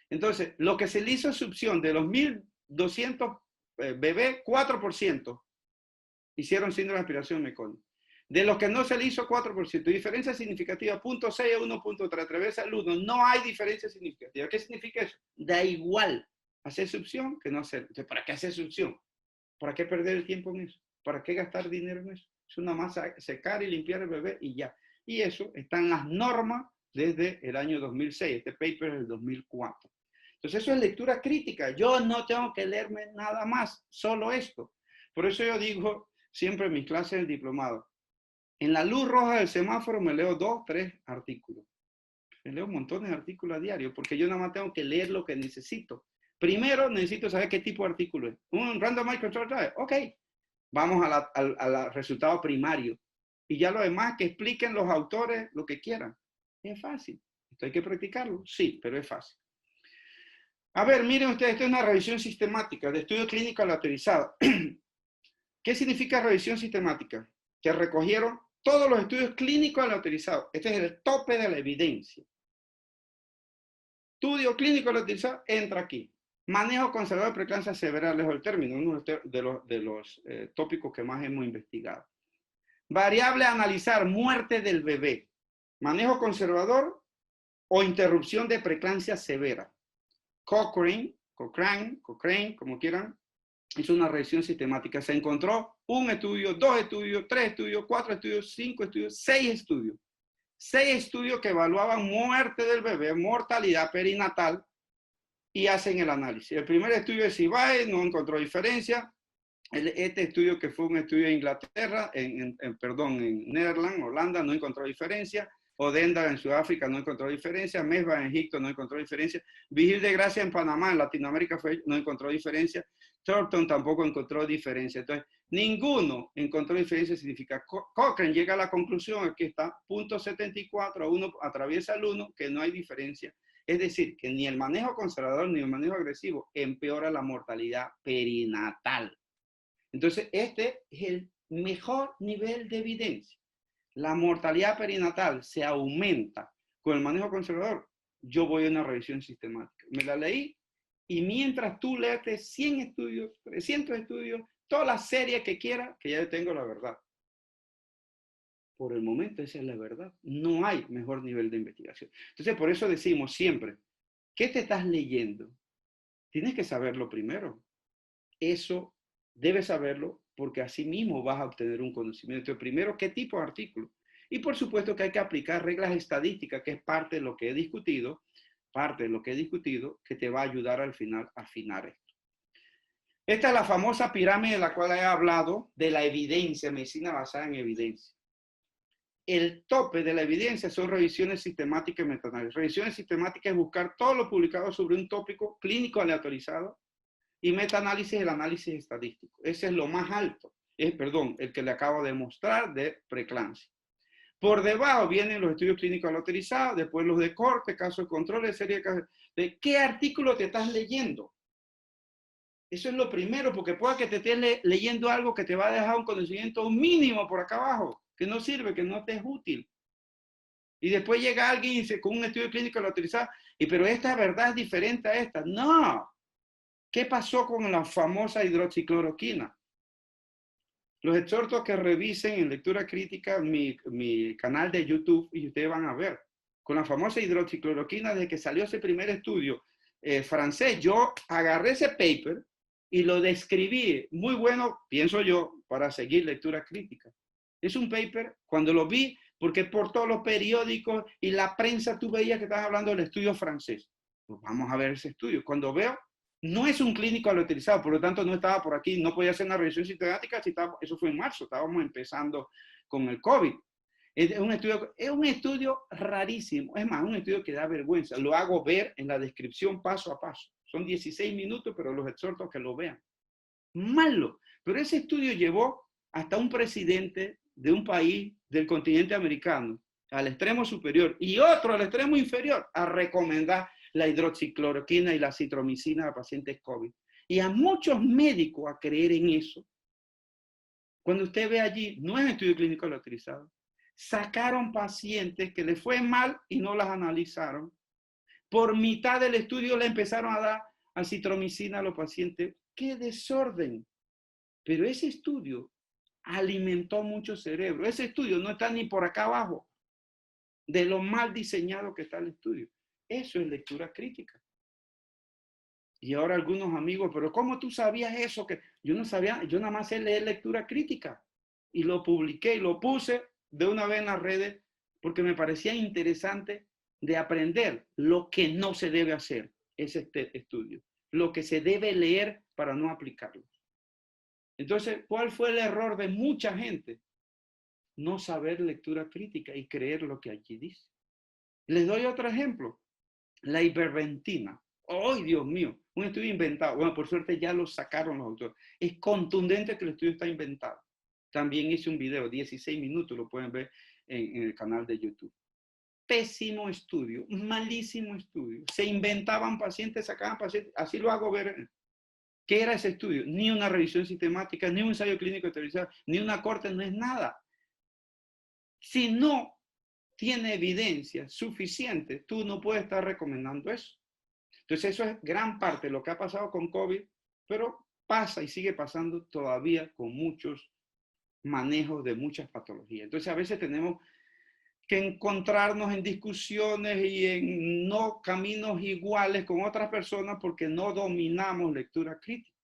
Entonces, lo que se le hizo succión de los 1.200 bebés, 4% hicieron síndrome de aspiración meconio. De los que no se le hizo 4%, diferencia significativa, 0.6 a 1.3, atraviesa el 1, no hay diferencia significativa. ¿Qué significa eso? Da igual hacer succión que no hacer. Entonces, ¿para qué hacer succión? ¿Para qué perder el tiempo en eso? ¿Para qué gastar dinero en eso? Es una masa secar y limpiar el bebé y ya. Y eso está en las normas desde el año 2006. Este paper es del 2004. Entonces eso es lectura crítica. Yo no tengo que leerme nada más, solo esto. Por eso yo digo siempre en mis clases del diplomado, en la luz roja del semáforo me leo 2, 3 artículos. Me leo montones de artículos a diario porque yo nada más tengo que leer lo que necesito. Primero necesito saber qué tipo de artículo es. Un randomized control trial. Ok, vamos al resultado primario. Y ya lo demás, que expliquen los autores lo que quieran. Es fácil. ¿Esto hay que practicarlo? Sí, pero es fácil. A ver, miren ustedes, esto es una revisión sistemática de estudio clínico aleatorizado. ¿Qué significa revisión sistemática? Que recogieron todos los estudios clínicos aleatorizados. Este es el tope de la evidencia. Estudio clínico aleatorizado entra aquí. Manejo conservador de preeclampsia severa, lejos del término, uno de los tópicos que más hemos investigado. Variable a analizar, muerte del bebé. Manejo conservador o interrupción de preeclampsia severa. Cochrane, como quieran, hizo una revisión sistemática. Se encontró un estudio, 2 estudios, 3 estudios, 4 estudios, 5 estudios, 6 estudios. 6 estudios que evaluaban muerte del bebé, mortalidad perinatal, y hacen el análisis. El primer estudio de Sibae no encontró diferencia. Este estudio, que fue un estudio de Inglaterra, en Nederland, Holanda, no encontró diferencia. Odenda en Sudáfrica no encontró diferencia. Mesba en Egipto no encontró diferencia. Vigil de Gracia en Panamá, en Latinoamérica, no encontró diferencia. Thornton tampoco encontró diferencia. Entonces, ninguno encontró diferencia significativa. Cochrane llega a la conclusión, aquí está, punto 74, 1 atraviesa el 1, que no hay diferencia. Es decir, que ni el manejo conservador ni el manejo agresivo empeora la mortalidad perinatal. Entonces, este es el mejor nivel de evidencia. La mortalidad perinatal se aumenta con el manejo conservador. Yo voy a una revisión sistemática. Me la leí, y mientras tú lees 100 estudios, 300 estudios, toda la serie que quieras, que ya tengo la verdad. Por el momento esa es la verdad. No hay mejor nivel de investigación. Entonces, por eso decimos siempre, ¿qué te estás leyendo? Tienes que saberlo primero. Eso debes saberlo, porque así mismo vas a obtener un conocimiento. Primero, ¿qué tipo de artículo? Y por supuesto que hay que aplicar reglas estadísticas, que es parte de lo que he discutido, que te va a ayudar al final a afinar esto. Esta es la famosa pirámide de la cual he hablado, de la evidencia, medicina basada en evidencia. El tope de la evidencia son revisiones sistemáticas y metaanálisis. Revisiones sistemáticas es buscar todo lo publicado sobre un tópico clínico aleatorizado, y metaanálisis el análisis estadístico. Ese es lo más alto. El que le acabo de mostrar de preeclampsia. Por debajo vienen los estudios clínicos aleatorizados, después los de corte, casos de control, serie de casos. ¿De qué artículo te estás leyendo? Eso es lo primero, porque puede que te estés leyendo algo que te va a dejar un conocimiento mínimo por acá abajo, que no sirve, que no te es útil. Y después llega alguien y dice, con un estudio clínico aleatorizado, pero esta verdad es diferente a esta. No. ¿Qué pasó con la famosa hidroxicloroquina? Los exhorto a que revisen en lectura crítica mi canal de YouTube, y ustedes van a ver. Con la famosa hidroxicloroquina, desde que salió ese primer estudio francés, yo agarré ese paper y lo describí. Muy bueno, pienso yo, para seguir lectura crítica. Es un paper, cuando lo vi, porque por todos los periódicos y la prensa tú veías que estaban hablando del estudio francés. Pues vamos a ver ese estudio. Cuando veo, no es un clínico aleatorizado, por lo tanto no estaba por aquí, no podía hacer una revisión sistemática, eso fue en marzo, estábamos empezando con el COVID. Es un estudio rarísimo, es más, un estudio que da vergüenza. Lo hago ver en la descripción paso a paso. Son 16 minutos, pero los exhorto a que lo vean. Malo, pero ese estudio llevó hasta un presidente de un país del continente americano, al extremo superior, y otro al extremo inferior, a recomendar la hidroxicloroquina y la citromicina a pacientes COVID. Y a muchos médicos a creer en eso. Cuando usted ve allí, no es estudio clínico aleatorizado. Sacaron pacientes que les fue mal y no las analizaron. Por mitad del estudio le empezaron a dar acitromicina a los pacientes. ¡Qué desorden! Pero ese estudio alimentó mucho cerebro. Ese estudio no está ni por acá abajo, de lo mal diseñado que está el estudio. Eso es lectura crítica. Y ahora algunos amigos, pero ¿cómo tú sabías eso? Que yo no sabía, yo nada más sé leer lectura crítica. Y lo publiqué y lo puse de una vez en las redes porque me parecía interesante de aprender lo que no se debe hacer, es este estudio. Lo que se debe leer para no aplicarlo. Entonces, ¿cuál fue el error de mucha gente? No saber lectura crítica y creer lo que allí dice. Les doy otro ejemplo. La ivermectina. ¡Ay, Dios mío! Un estudio inventado. Bueno, por suerte ya lo sacaron los autores. Es contundente que el estudio está inventado. También hice un video, 16 minutos, lo pueden ver en el canal de YouTube. Pésimo estudio, malísimo estudio. Se inventaban pacientes, sacaban pacientes. Así lo hago ver. ¿Qué era ese estudio? Ni una revisión sistemática, ni un ensayo clínico autorizado, ni una corte, no es nada. Si no tiene evidencia suficiente, tú no puedes estar recomendando eso. Entonces eso es gran parte de lo que ha pasado con COVID, pero pasa y sigue pasando todavía con muchos manejos de muchas patologías. Entonces a veces tenemos que encontrarnos en discusiones y en no caminos iguales con otras personas porque no dominamos lectura crítica.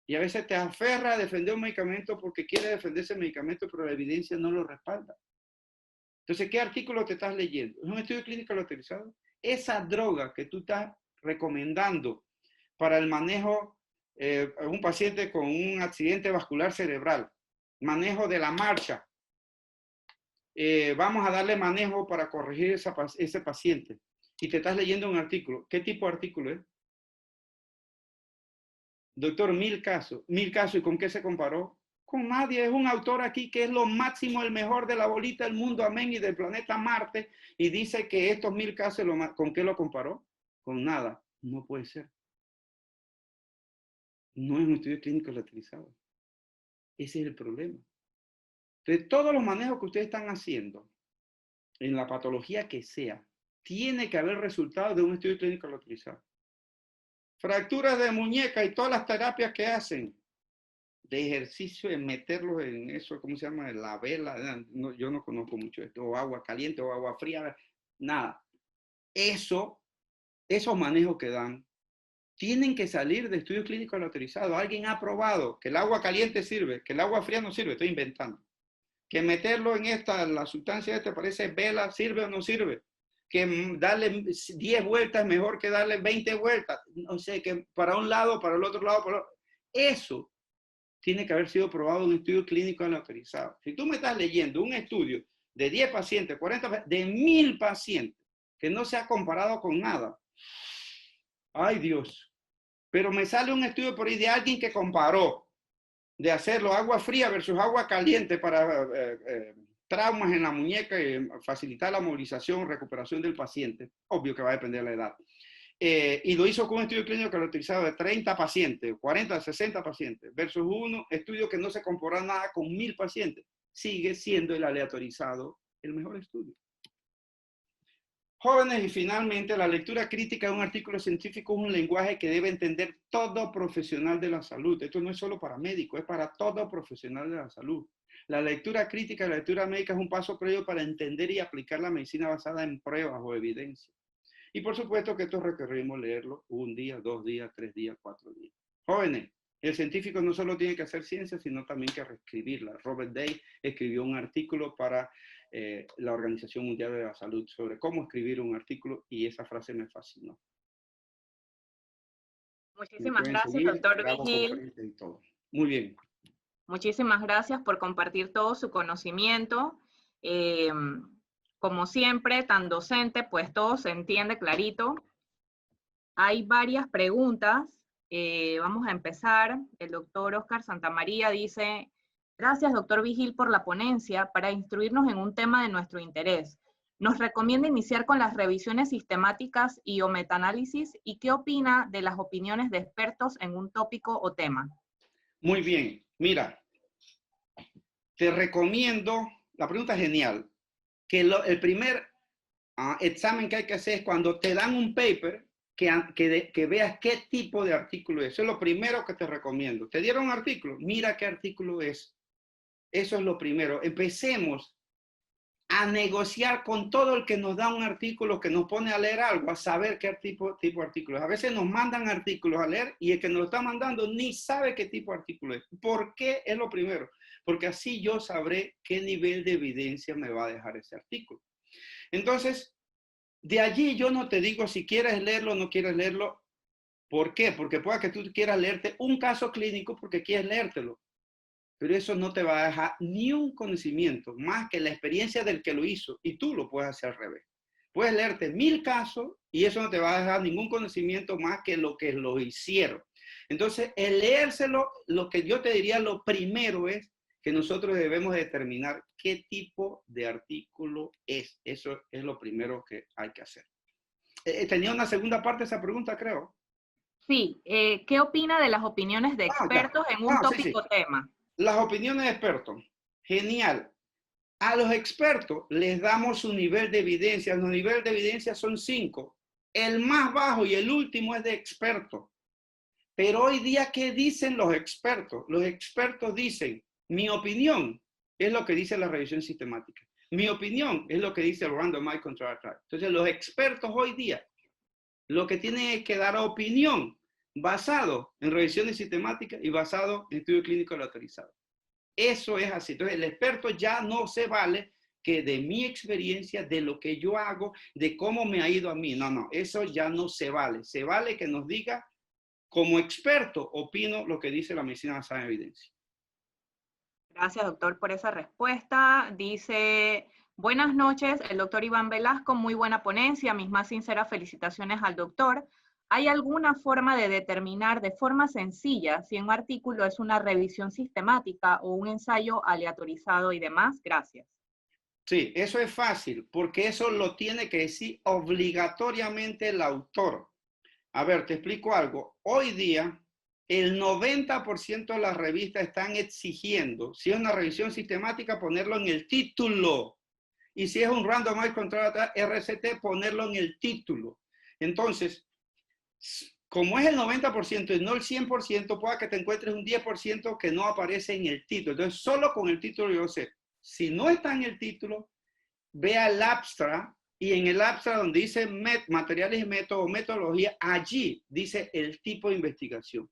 Y a veces te aferra a defender un medicamento porque quiere defender ese medicamento, pero la evidencia no lo respalda. Entonces, ¿qué artículo te estás leyendo? ¿Es un estudio clínico autorizado? Esa droga que tú estás recomendando para el manejo de un paciente con un accidente vascular cerebral, manejo de la marcha, vamos a darle manejo para corregir ese paciente. Y te estás leyendo un artículo. ¿Qué tipo de artículo es? Doctor, 1000 casos. 1000 casos, ¿y con qué se comparó? Con nadie. Es un autor aquí que es lo máximo, el mejor de la bolita del mundo, amén, y del planeta Marte, y dice que estos 1000 casos, ¿con qué lo comparó? Con nada. No puede ser. No es un estudio clínico utilizado. Ese es el problema. Entonces, todos los manejos que ustedes están haciendo, en la patología que sea, tiene que haber resultado de un estudio clínico utilizado. Fracturas de muñeca y todas las terapias que hacen de ejercicio, en meterlos en eso, ¿cómo se llama? La vela, no, yo no conozco mucho esto, o agua caliente o agua fría, nada. Esos manejos que dan tienen que salir de estudios clínicos autorizados. Alguien ha probado que el agua caliente sirve, que el agua fría no sirve, estoy inventando. Que meterlo en la sustancia esta parece vela, ¿sirve o no sirve? Que darle 10 vueltas mejor que darle 20 vueltas. No sé, que para un lado, para el otro lado, para el otro. Eso tiene que haber sido probado en un estudio clínico autorizado. Si tú me estás leyendo un estudio de 10 pacientes, 40, de 1000 pacientes, que no se ha comparado con nada, ay Dios, pero me sale un estudio por ahí de alguien que comparó de hacerlo agua fría versus agua caliente para traumas en la muñeca y facilitar la movilización, recuperación del paciente. Obvio que va a depender de la edad. Y lo hizo con un estudio clínico caracterizado de 30 pacientes, 40, 60 pacientes, versus un estudio que no se comparó nada con 1000 pacientes. Sigue siendo el aleatorizado el mejor estudio. Jóvenes, y finalmente, la lectura crítica de un artículo científico es un lenguaje que debe entender todo profesional de la salud. Esto no es solo para médicos, es para todo profesional de la salud. La lectura crítica y la lectura médica es un paso previo para entender y aplicar la medicina basada en pruebas o evidencia. Y por supuesto que esto requerimos leerlo 1 día, 2 días, 3 días, 4 días. Jóvenes, el científico no solo tiene que hacer ciencia, sino también que reescribirla. Robert Day escribió un artículo para la Organización Mundial de la Salud sobre cómo escribir un artículo y esa frase me fascinó. Muchísimas gracias, doctor Vigil. Muy bien. Muchísimas gracias por compartir todo su conocimiento. Como siempre, tan docente, pues todo se entiende clarito. Hay varias preguntas. Vamos a empezar. El doctor Oscar Santamaría dice: gracias, doctor Vigil, por la ponencia para instruirnos en un tema de nuestro interés. ¿Nos recomienda iniciar con las revisiones sistemáticas y o metaanálisis? ¿Y qué opina de las opiniones de expertos en un tópico o tema? Muy bien. Mira, te recomiendo, la pregunta es genial, que el primer examen que hay que hacer es cuando te dan un paper, que veas qué tipo de artículo es. Eso es lo primero que te recomiendo. Te dieron un artículo, mira qué artículo es. Eso es lo primero. Empecemos a negociar con todo el que nos da un artículo, que nos pone a leer algo, a saber qué tipo de artículo es. A veces nos mandan artículos a leer y el que nos lo está mandando ni sabe qué tipo de artículo es. ¿Por qué? Es lo primero. Porque así yo sabré qué nivel de evidencia me va a dejar ese artículo. Entonces, de allí yo no te digo si quieres leerlo o no quieres leerlo. ¿Por qué? Porque puede que tú quieras leerte un caso clínico porque quieres leértelo. Pero eso no te va a dejar ni un conocimiento más que la experiencia del que lo hizo, y tú lo puedes hacer al revés. Puedes leerte 1000 casos y eso no te va a dejar ningún conocimiento más que lo hicieron. Entonces, el leérselo, lo que yo te diría, lo primero es que nosotros debemos determinar qué tipo de artículo es. Eso es lo primero que hay que hacer. Tenía una segunda parte de esa pregunta, creo. Sí, ¿qué opina de las opiniones de expertos en un tópico o tema? Las opiniones de expertos, genial. A los expertos les damos su nivel de evidencia. Los niveles de evidencia son 5. El más bajo y el último es de experto. Pero hoy día, ¿qué dicen los expertos? Los expertos dicen, mi opinión es lo que dice la revisión sistemática. Mi opinión es lo que dice el Randomized Controlled Trial. Entonces, los expertos hoy día lo que tienen es que dar opinión basado en revisiones sistemáticas y basado en estudio clínico autorizado. Eso es así. Entonces, el experto ya no se vale que de mi experiencia, de lo que yo hago, de cómo me ha ido a mí. No, no, eso ya no se vale. Se vale que nos diga, como experto, opino lo que dice la medicina basada en evidencia. Gracias, doctor, por esa respuesta. Dice, buenas noches, el doctor Iván Velasco, muy buena ponencia, mis más sinceras felicitaciones al doctor. ¿Hay alguna forma de determinar de forma sencilla si un artículo es una revisión sistemática o un ensayo aleatorizado y demás? Gracias. Sí, eso es fácil, porque eso lo tiene que decir obligatoriamente el autor. A ver, te explico algo. Hoy día, el 90% de las revistas están exigiendo, si es una revisión sistemática, ponerlo en el título. Y si es un Randomized Controlled RCT, ponerlo en el título. Entonces, como es el 90% y no el 100%, pueda que te encuentres un 10% que no aparece en el título. Entonces, solo con el título yo sé. Si no está en el título, vea el abstract, y en el abstract donde dice materiales y métodos, metodología, allí dice el tipo de investigación.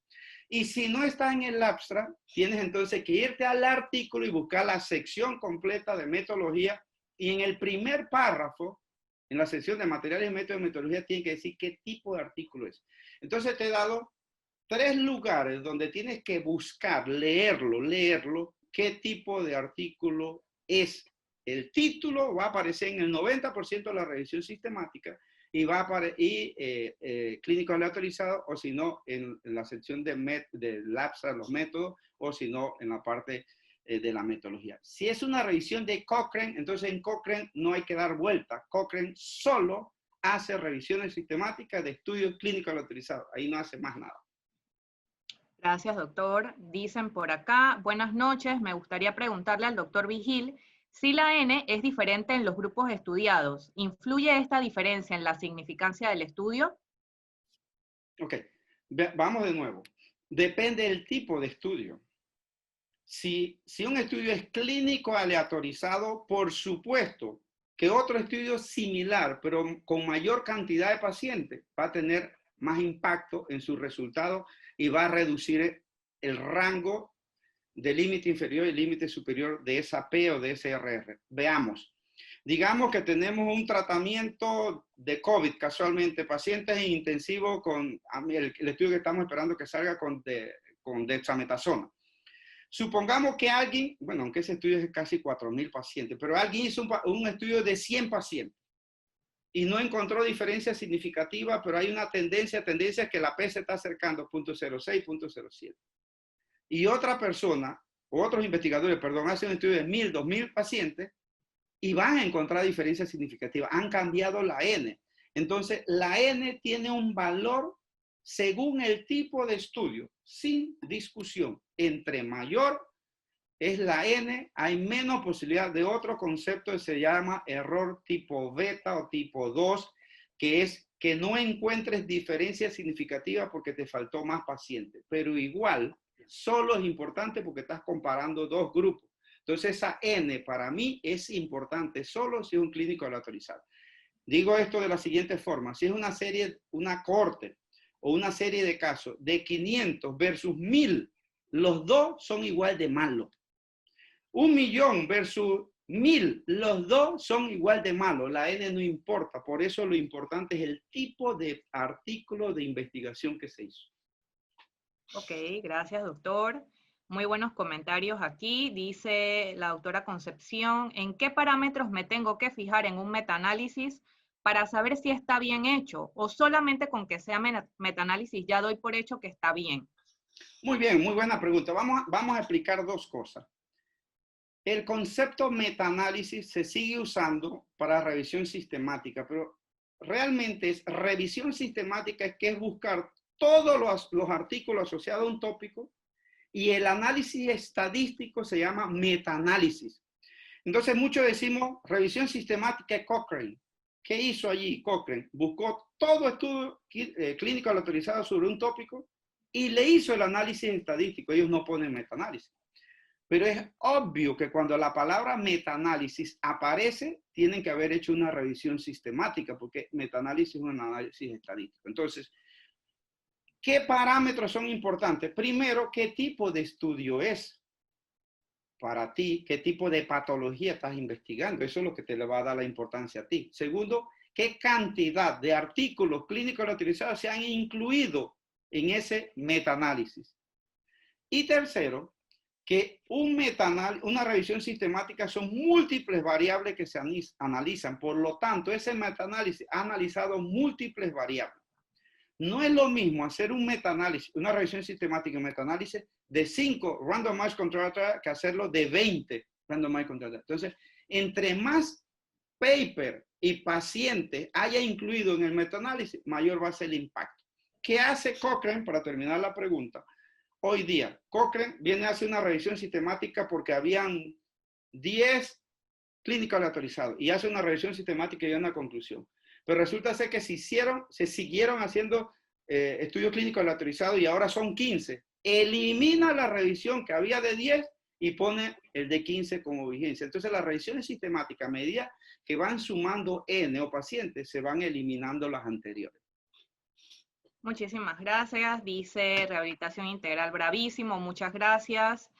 Y si no está en el abstract, tienes entonces que irte al artículo y buscar la sección completa de metodología, y en el primer párrafo, en la sección de materiales y métodos de metodología, tiene que decir qué tipo de artículo es. Entonces te he dado 3 lugares donde tienes que buscar, leerlo, qué tipo de artículo es. El título va a aparecer en el 90% de la revisión sistemática y va a aparecer clínico aleatorizado, o si no, en la sección de abstract, los métodos, o si no, en la parte de la metodología. Si es una revisión de Cochrane, entonces en Cochrane no hay que dar vuelta. Cochrane solo hace revisiones sistemáticas de estudios clínicos aleatorizados. Ahí no hace más nada. Gracias, doctor. Dicen por acá, buenas noches, me gustaría preguntarle al doctor Vigil si la N es diferente en los grupos estudiados. ¿Influye esta diferencia en la significancia del estudio? Ok, vamos de nuevo. Depende del tipo de estudio. Si un estudio es clínico aleatorizado, por supuesto que otro estudio similar, pero con mayor cantidad de pacientes, va a tener más impacto en sus resultados y va a reducir el rango de límite inferior y límite superior de esa P o de ese RR. Veamos. Digamos que tenemos un tratamiento de COVID, casualmente, pacientes en intensivo con el estudio que estamos esperando que salga con dexametasona. Supongamos que alguien, bueno, aunque ese estudio es casi 4.000 pacientes, pero alguien hizo un estudio de 100 pacientes y no encontró diferencia significativa, pero hay una tendencia que la P se está acercando, 0.06, 0.07. Y otra persona, o otros investigadores, perdón, hacen un estudio de 1.000, 2.000 pacientes y van a encontrar diferencias significativas. Han cambiado la N. Entonces, la N tiene un valor según el tipo de estudio, sin discusión. Entre mayor es la N, hay menos posibilidad de otro concepto que se llama error tipo beta o tipo 2, que es que no encuentres diferencias significativas porque te faltó más pacientes. Pero igual, solo es importante porque estás comparando dos grupos. Entonces, esa N para mí es importante solo si es un clínico aleatorizado. Digo esto de la siguiente forma: si es una serie, una cohorte o una serie de casos de 500 versus 1.000, los dos son igual de malos. 1.000.000 versus 1.000, los dos son igual de malos. La N no importa, por eso lo importante es el tipo de artículo de investigación que se hizo. Ok, gracias, doctor. Muy buenos comentarios aquí. Dice la doctora Concepción, ¿en qué parámetros me tengo que fijar en un metaanálisis para saber si está bien hecho? ¿O solamente con que sea metaanálisis ya doy por hecho que está bien? Muy bien, muy buena pregunta. Vamos a explicar dos cosas. El concepto metaanálisis se sigue usando para revisión sistemática, pero realmente es revisión sistemática, que es buscar todos los artículos asociados a un tópico, y el análisis estadístico se llama metaanálisis. Entonces muchos decimos revisión sistemática de Cochrane. ¿Qué hizo allí Cochrane? Buscó todo estudio clínico autorizado sobre un tópico y le hizo el análisis estadístico. Ellos no ponen metaanálisis. Pero es obvio que cuando la palabra metaanálisis aparece, tienen que haber hecho una revisión sistemática, porque metaanálisis es un análisis estadístico. Entonces, ¿qué parámetros son importantes? Primero, ¿qué tipo de estudio es para ti? ¿Qué tipo de patología estás investigando? Eso es lo que te le va a dar la importancia a ti. Segundo, ¿qué cantidad de artículos clínicos utilizados se han incluido en ese metaanálisis? Y tercero, que una revisión sistemática son múltiples variables que se analizan. Por lo tanto, ese metaanálisis ha analizado múltiples variables. No es lo mismo hacer un metaanálisis, una revisión sistemática y metaanálisis de 5 randomized control trials que hacerlo de 20 randomized control trials. Entonces, entre más paper y paciente haya incluido en el metaanálisis, mayor va a ser el impacto. ¿Qué hace Cochrane, para terminar la pregunta? Hoy día, Cochrane viene a hacer una revisión sistemática porque habían 10 clínicos aleatorizados y hace una revisión sistemática y llega a una conclusión. Pero resulta ser que se siguieron haciendo estudios clínicos aleatorizados y ahora son 15. Elimina la revisión que había de 10 y pone el de 15 como vigencia. Entonces las revisiones sistemáticas, a medida que van sumando N o pacientes, se van eliminando las anteriores. Muchísimas gracias. Dice Rehabilitación Integral, bravísimo, muchas gracias.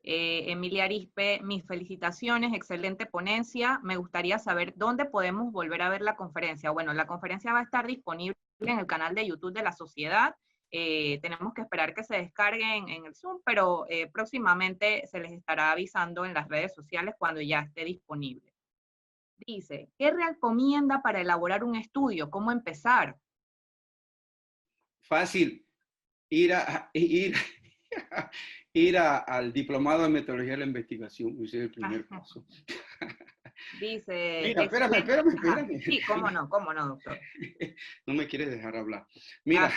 Emilia Arispe, mis felicitaciones, excelente ponencia. Me gustaría saber dónde podemos volver a ver la conferencia. Bueno, la conferencia va a estar disponible en el canal de YouTube de la Sociedad. Tenemos que esperar que se descarguen en el Zoom, pero próximamente se les estará avisando en las redes sociales cuando ya esté disponible. Dice, ¿qué recomienda para elaborar un estudio? ¿Cómo empezar? Fácil, ir al diplomado de metodología de la investigación, ese es el primer paso. Dice... Mira, espérame. Sí, cómo no, doctor. No me quieres dejar hablar. Mira,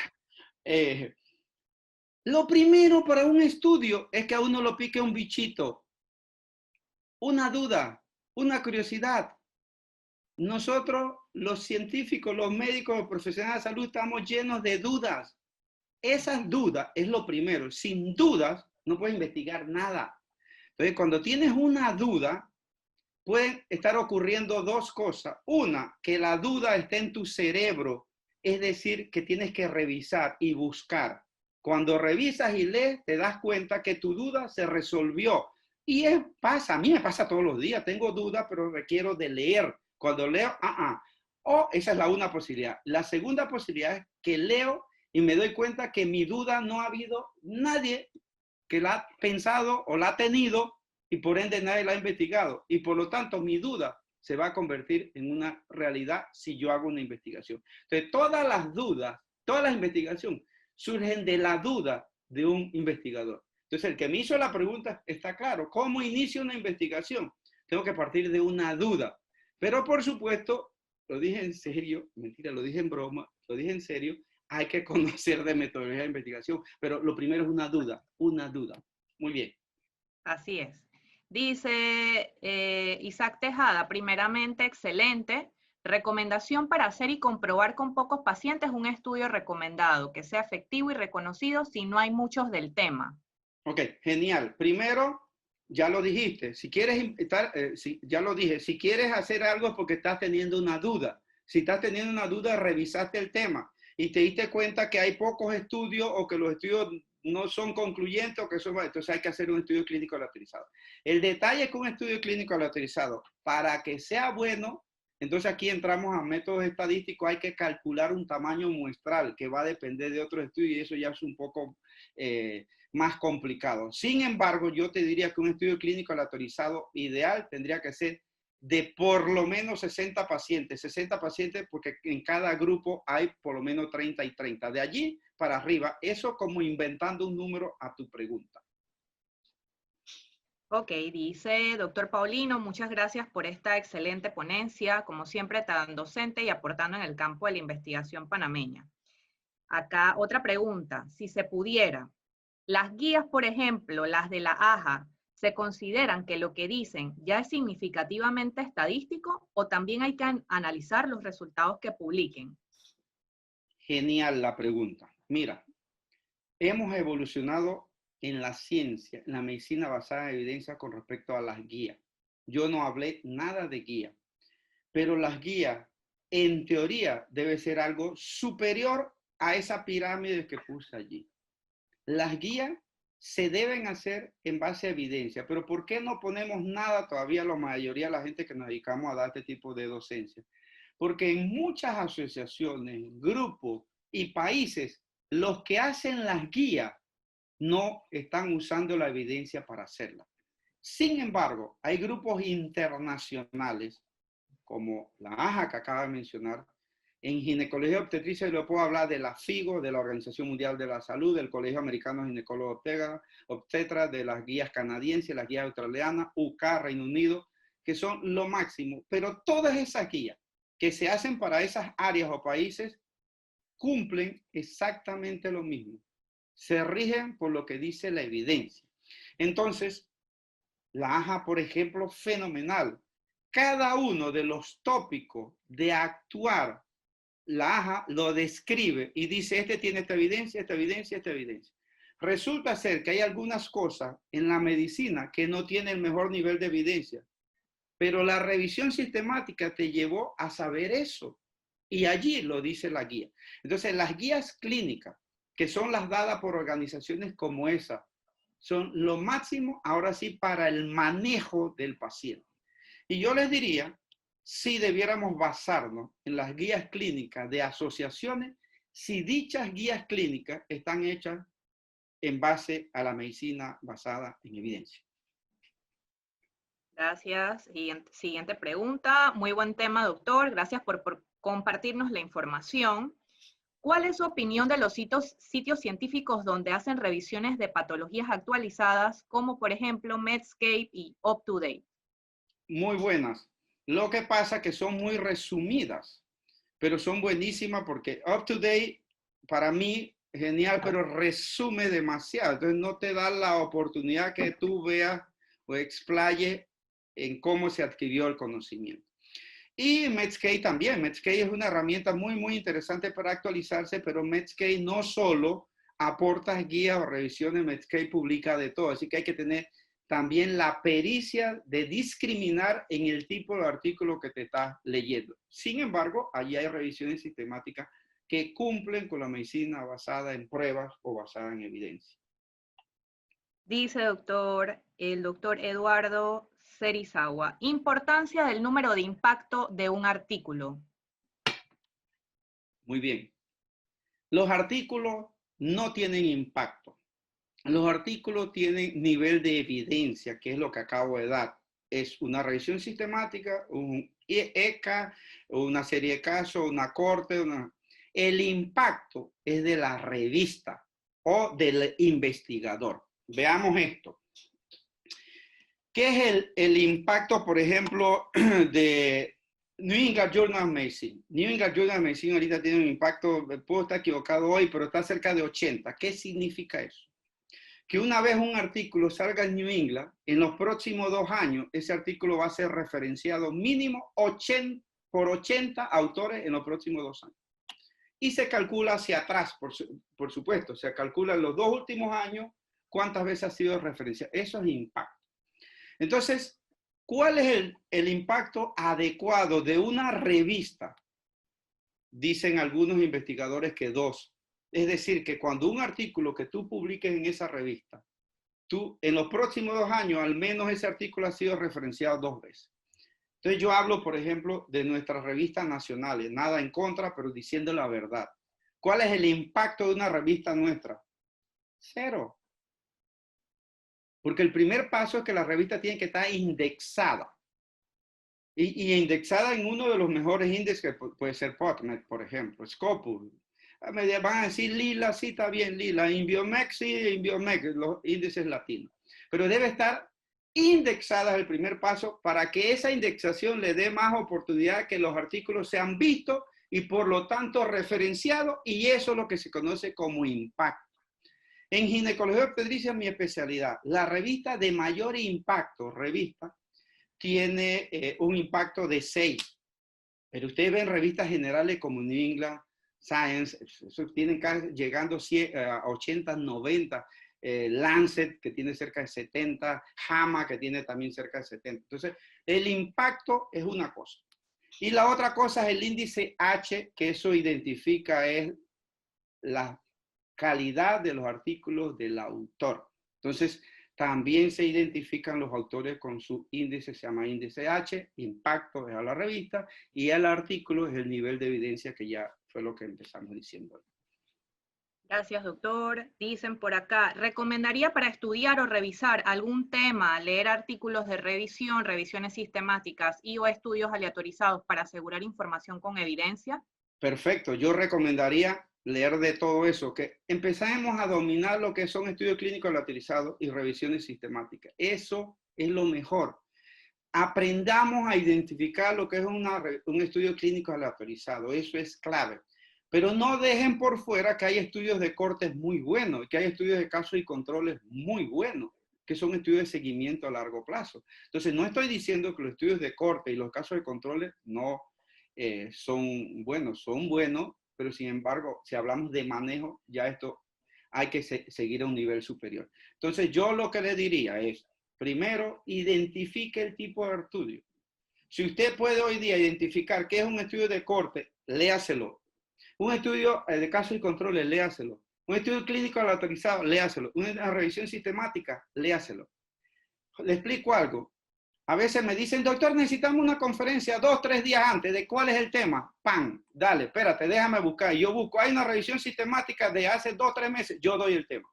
lo primero para un estudio es que a uno lo pique un bichito, una duda, una curiosidad. Nosotros, los científicos, los médicos, los profesionales de salud, estamos llenos de dudas. Esas dudas es lo primero. Sin dudas, no puedes investigar nada. Entonces, cuando tienes una duda, pueden estar ocurriendo dos cosas. Una, que la duda esté en tu cerebro, es decir, que tienes que revisar y buscar. Cuando revisas y lees, te das cuenta que tu duda se resolvió. Y pasa, a mí me pasa todos los días. Tengo dudas, pero requiero de leer. Cuando leo, O esa es la una posibilidad. La segunda posibilidad es que leo y me doy cuenta que mi duda no ha habido nadie que la ha pensado o la ha tenido y por ende nadie la ha investigado. Y por lo tanto mi duda se va a convertir en una realidad si yo hago una investigación. Entonces todas las dudas, toda la investigación surgen de la duda de un investigador. Entonces el que me hizo la pregunta está claro. ¿Cómo inicio una investigación? Tengo que partir de una duda. Pero por supuesto, lo dije en serio, mentira, lo dije en broma, lo dije en serio, hay que conocer de metodología de investigación, pero lo primero es una duda. Muy bien. Así es. Dice Isaac Tejada, primeramente, excelente. Recomendación para hacer y comprobar con pocos pacientes un estudio recomendado, que sea efectivo y reconocido si no hay muchos del tema. Ok, genial. Primero, ya lo dijiste, si quieres ya lo dije, si quieres hacer algo es porque estás teniendo una duda. Si estás teniendo una duda, revisaste el tema y te diste cuenta que hay pocos estudios o que los estudios no son concluyentes o que son, entonces hay que hacer un estudio clínico aleatorizado. El detalle es que un estudio clínico aleatorizado, para que sea bueno, entonces aquí entramos a métodos estadísticos, hay que calcular un tamaño muestral que va a depender de otros estudios y eso ya es un poco más complicado. Sin embargo, yo te diría que un estudio clínico aleatorizado ideal tendría que ser de por lo menos 60 pacientes porque en cada grupo hay por lo menos 30 y 30. De allí para arriba, eso como inventando un número a tu pregunta. Ok, dice doctor Paulino, muchas gracias por esta excelente ponencia, como siempre tan docente y aportando en el campo de la investigación panameña. Acá otra pregunta, si se pudiera, las guías, por ejemplo, las de la AJA, ¿Se consideran que lo que dicen ya es significativamente estadístico o también hay que analizar los resultados que publiquen? Genial la pregunta. Mira, hemos evolucionado en la ciencia, en la medicina basada en evidencia con respecto a las guías. Yo no hablé nada de guía, pero las guías, en teoría, debe ser algo superior a esa pirámide que puse allí. Las guías se deben hacer en base a evidencia, pero ¿por qué no ponemos nada todavía la mayoría de la gente que nos dedicamos a dar este tipo de docencia? Porque en muchas asociaciones, grupos y países, los que hacen las guías no están usando la evidencia para hacerla. Sin embargo, hay grupos internacionales, como la AJA que acaba de mencionar. En ginecología obstetricia yo puedo hablar de la FIGO, de la Organización Mundial de la Salud, del Colegio Americano de Ginecólogos Obstetra, de las guías canadienses, las guías australianas, UK, Reino Unido, que son lo máximo. Pero todas esas guías que se hacen para esas áreas o países cumplen exactamente lo mismo. Se rigen por lo que dice la evidencia. Entonces, la AJA, por ejemplo, fenomenal. Cada uno de los tópicos de actuar, la AJA lo describe y dice, este tiene esta evidencia, esta evidencia, esta evidencia. Resulta ser que hay algunas cosas en la medicina que no tienen el mejor nivel de evidencia, pero la revisión sistemática te llevó a saber eso. Y allí lo dice la guía. Entonces, las guías clínicas, que son las dadas por organizaciones como esa, son lo máximo, ahora sí, para el manejo del paciente. Y yo les diría, si debiéramos basarnos en las guías clínicas de asociaciones, si dichas guías clínicas están hechas en base a la medicina basada en evidencia. Gracias. Siguiente pregunta. Muy buen tema, doctor. Gracias por compartirnos la información. ¿Cuál es su opinión de los sitios científicos donde hacen revisiones de patologías actualizadas, como por ejemplo Medscape y UpToDate? Muy buenas. Lo que pasa es que son muy resumidas, pero son buenísimas porque UpToDate, para mí, genial, pero resume demasiado. Entonces no te da la oportunidad que tú veas o explayes en cómo se adquirió el conocimiento. Y Medscape también. Medscape es una herramienta muy, muy interesante para actualizarse, pero Medscape no solo aporta guías o revisiones, Medscape publica de todo. Así que hay que tener también la pericia de discriminar en el tipo de artículo que te estás leyendo. Sin embargo, allí hay revisiones sistemáticas que cumplen con la medicina basada en pruebas o basada en evidencia. Dice el doctor Eduardo Serizawa, importancia del número de impacto de un artículo. Muy bien. Los artículos no tienen impacto. Los artículos tienen nivel de evidencia, que es lo que acabo de dar. Es una revisión sistemática, un ECA, una serie de casos, una corte. El impacto es de la revista o del investigador. Veamos esto. ¿Qué es el impacto, por ejemplo, de New England Journal of Medicine? New England Journal of Medicine ahorita tiene un impacto, puedo estar equivocado hoy, pero está cerca de 80. ¿Qué significa eso? Que una vez un artículo salga en New England, en los próximos 2 años, ese artículo va a ser referenciado mínimo por 80 autores en los próximos 2 años. Y se calcula hacia atrás, por supuesto, se calcula en los 2 últimos años cuántas veces ha sido referenciado. Eso es impacto. Entonces, ¿cuál es el impacto adecuado de una revista? Dicen algunos investigadores que 2. Es decir, que cuando un artículo que tú publiques en esa revista, tú en los próximos 2 años, al menos ese artículo ha sido referenciado 2 veces. Entonces yo hablo, por ejemplo, de nuestras revistas nacionales, nada en contra, pero diciendo la verdad. ¿Cuál es el impacto de una revista nuestra? 0. Porque el primer paso es que la revista tiene que estar indexada. Y indexada en uno de los mejores índices que puede ser PubMed, por ejemplo, Scopus. Me van a decir Lila, sí está bien Lila, Inbiomex, sí, Inbiomex, los índices latinos. Pero debe estar indexada el primer paso para que esa indexación le dé más oportunidad que los artículos sean vistos y por lo tanto referenciados, y eso es lo que se conoce como impacto. En ginecología obstetricia es mi especialidad. La revista de mayor impacto, tiene un impacto de 6. Pero ustedes ven revistas generales como New England Science, eso tienen llegando a 80, 90. Lancet, que tiene cerca de 70, JAMA, que tiene también cerca de 70. Entonces, el impacto es una cosa. Y la otra cosa es el índice H, que eso identifica es la calidad de los artículos del autor. Entonces, también se identifican los autores con su índice, se llama índice H, impacto es a la revista, y el artículo es el nivel de evidencia, que ya fue lo que empezamos diciendo. Gracias, doctor. Dicen por acá, ¿recomendaría para estudiar o revisar algún tema, leer artículos de revisión, revisiones sistemáticas y o estudios aleatorizados para asegurar información con evidencia? Perfecto, yo recomendaría leer de todo eso, que empecemos a dominar lo que son estudios clínicos aleatorizados y revisiones sistemáticas. Eso es lo mejor. Aprendamos a identificar lo que es un estudio clínico aleatorizado, eso es clave. Pero no dejen por fuera que hay estudios de cortes muy buenos, que hay estudios de casos y controles muy buenos, que son estudios de seguimiento a largo plazo. Entonces, no estoy diciendo que los estudios de corte y los casos de controles no son buenos, pero sin embargo, si hablamos de manejo, ya esto hay que seguir a un nivel superior. Entonces, yo lo que le diría es, primero, identifique el tipo de estudio. Si usted puede hoy día identificar qué es un estudio de corte, léaselo. Un estudio de casos y controles, léaselo. Un estudio clínico aleatorizado, léaselo. Una revisión sistemática, léaselo. Le explico algo. A veces me dicen, doctor, necesitamos una conferencia 2, 3 días antes. ¿De cuál es el tema? ¡Pam! Dale, espérate, déjame buscar. Yo busco. Hay una revisión sistemática de hace 2, 3 meses. Yo doy el tema.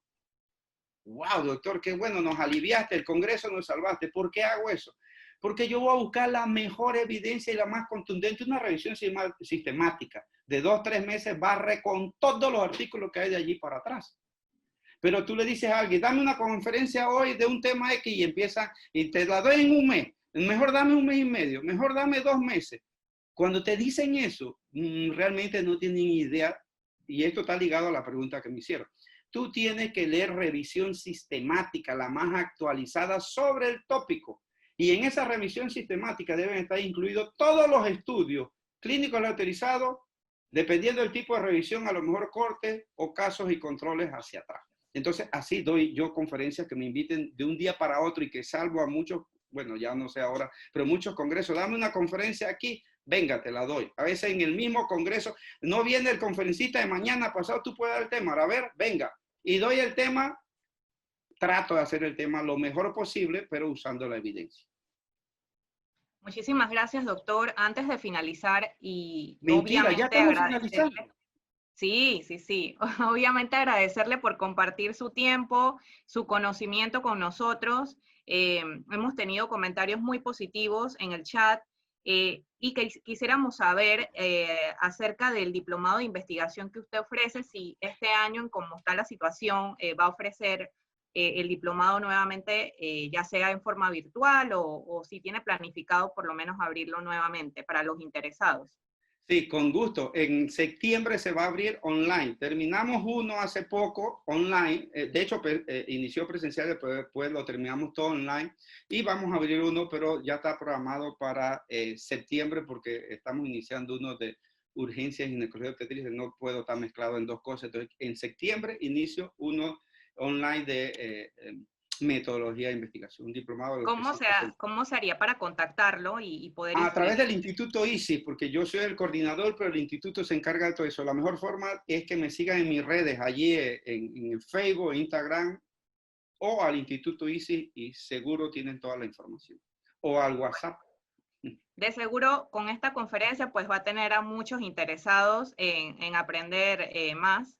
¡Wow, doctor! ¡Qué bueno! Nos aliviaste. El Congreso nos salvaste. ¿Por qué hago eso? Porque yo voy a buscar la mejor evidencia y la más contundente. Una revisión sistemática de 2, 3 meses barre con todos los artículos que hay de allí para atrás. Pero tú le dices a alguien, dame una conferencia hoy de un tema X y empieza, y te la doy en un mes. Mejor dame un mes y medio, mejor dame 2 meses. Cuando te dicen eso, realmente no tienen idea, y esto está ligado a la pregunta que me hicieron. Tú tienes que leer revisión sistemática, la más actualizada sobre el tópico. Y en esa revisión sistemática deben estar incluidos todos los estudios clínicos autorizados, dependiendo del tipo de revisión, a lo mejor cortes o casos y controles hacia atrás. Entonces, así doy yo conferencias que me inviten de un día para otro y que salvo a muchos, bueno, ya no sé ahora, pero muchos congresos, dame una conferencia aquí, venga, te la doy. A veces en el mismo congreso, no viene el conferencista de mañana pasado, tú puedes dar el tema, a ver, venga. Y doy el tema, trato de hacer el tema lo mejor posible, pero usando la evidencia. Muchísimas gracias, doctor. Antes de finalizar y Mentira, ya obviamente estamos finalizando. agradecerle. Sí, sí, sí. Obviamente agradecerle por compartir su tiempo, su conocimiento con nosotros. Hemos tenido comentarios muy positivos en el chat y que quisiéramos saber acerca del diplomado de investigación que usted ofrece, si este año, en cómo está la situación, va a ofrecer el diplomado nuevamente, ya sea en forma virtual o si tiene planificado por lo menos abrirlo nuevamente para los interesados. Sí, con gusto. En septiembre se va a abrir online. Terminamos uno hace poco online. De hecho, inició presencial, después lo terminamos todo online. Y vamos a abrir uno, pero ya está programado para septiembre porque estamos iniciando uno de urgencias y ginecología obstetricia. No puedo estar mezclado en dos cosas. Entonces, en septiembre inicio uno online de metodología de investigación, un diplomado de lo que ¿Cómo se haría para contactarlo y poder a través del inscribirse? Instituto ISIS, porque yo soy el coordinador, pero el instituto se encarga de todo eso. La mejor forma es que me sigan en mis redes, allí en Facebook, Instagram, o al Instituto ISIS y seguro tienen toda la información. O al WhatsApp. De seguro, con esta conferencia, pues va a tener a muchos interesados en aprender más.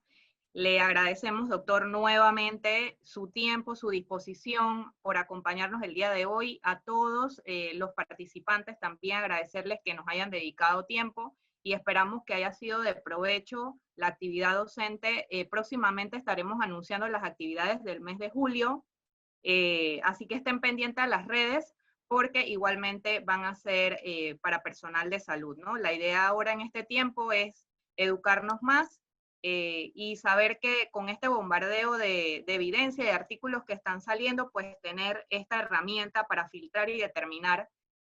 Le agradecemos, doctor, nuevamente su tiempo, su disposición por acompañarnos el día de hoy. A todos los participantes también agradecerles que nos hayan dedicado tiempo y esperamos que haya sido de provecho la actividad docente. Próximamente estaremos anunciando las actividades del mes de julio, así que estén pendientes a las redes porque igualmente van a ser para personal de salud, ¿no? La idea ahora en este tiempo es educarnos más y saber que con este bombardeo de evidencia y de artículos que están saliendo, pues tener esta herramienta para filtrar y determinar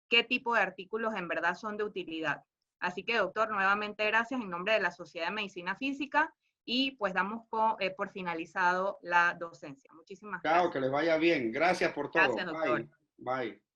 qué tipo de artículos en verdad son de utilidad. Así que, doctor, nuevamente gracias en nombre de la Sociedad de Medicina Física y pues damos por finalizado la docencia. Muchísimas Chao, gracias. que les vaya bien. Gracias por todo. Gracias, doctor. Bye. Bye.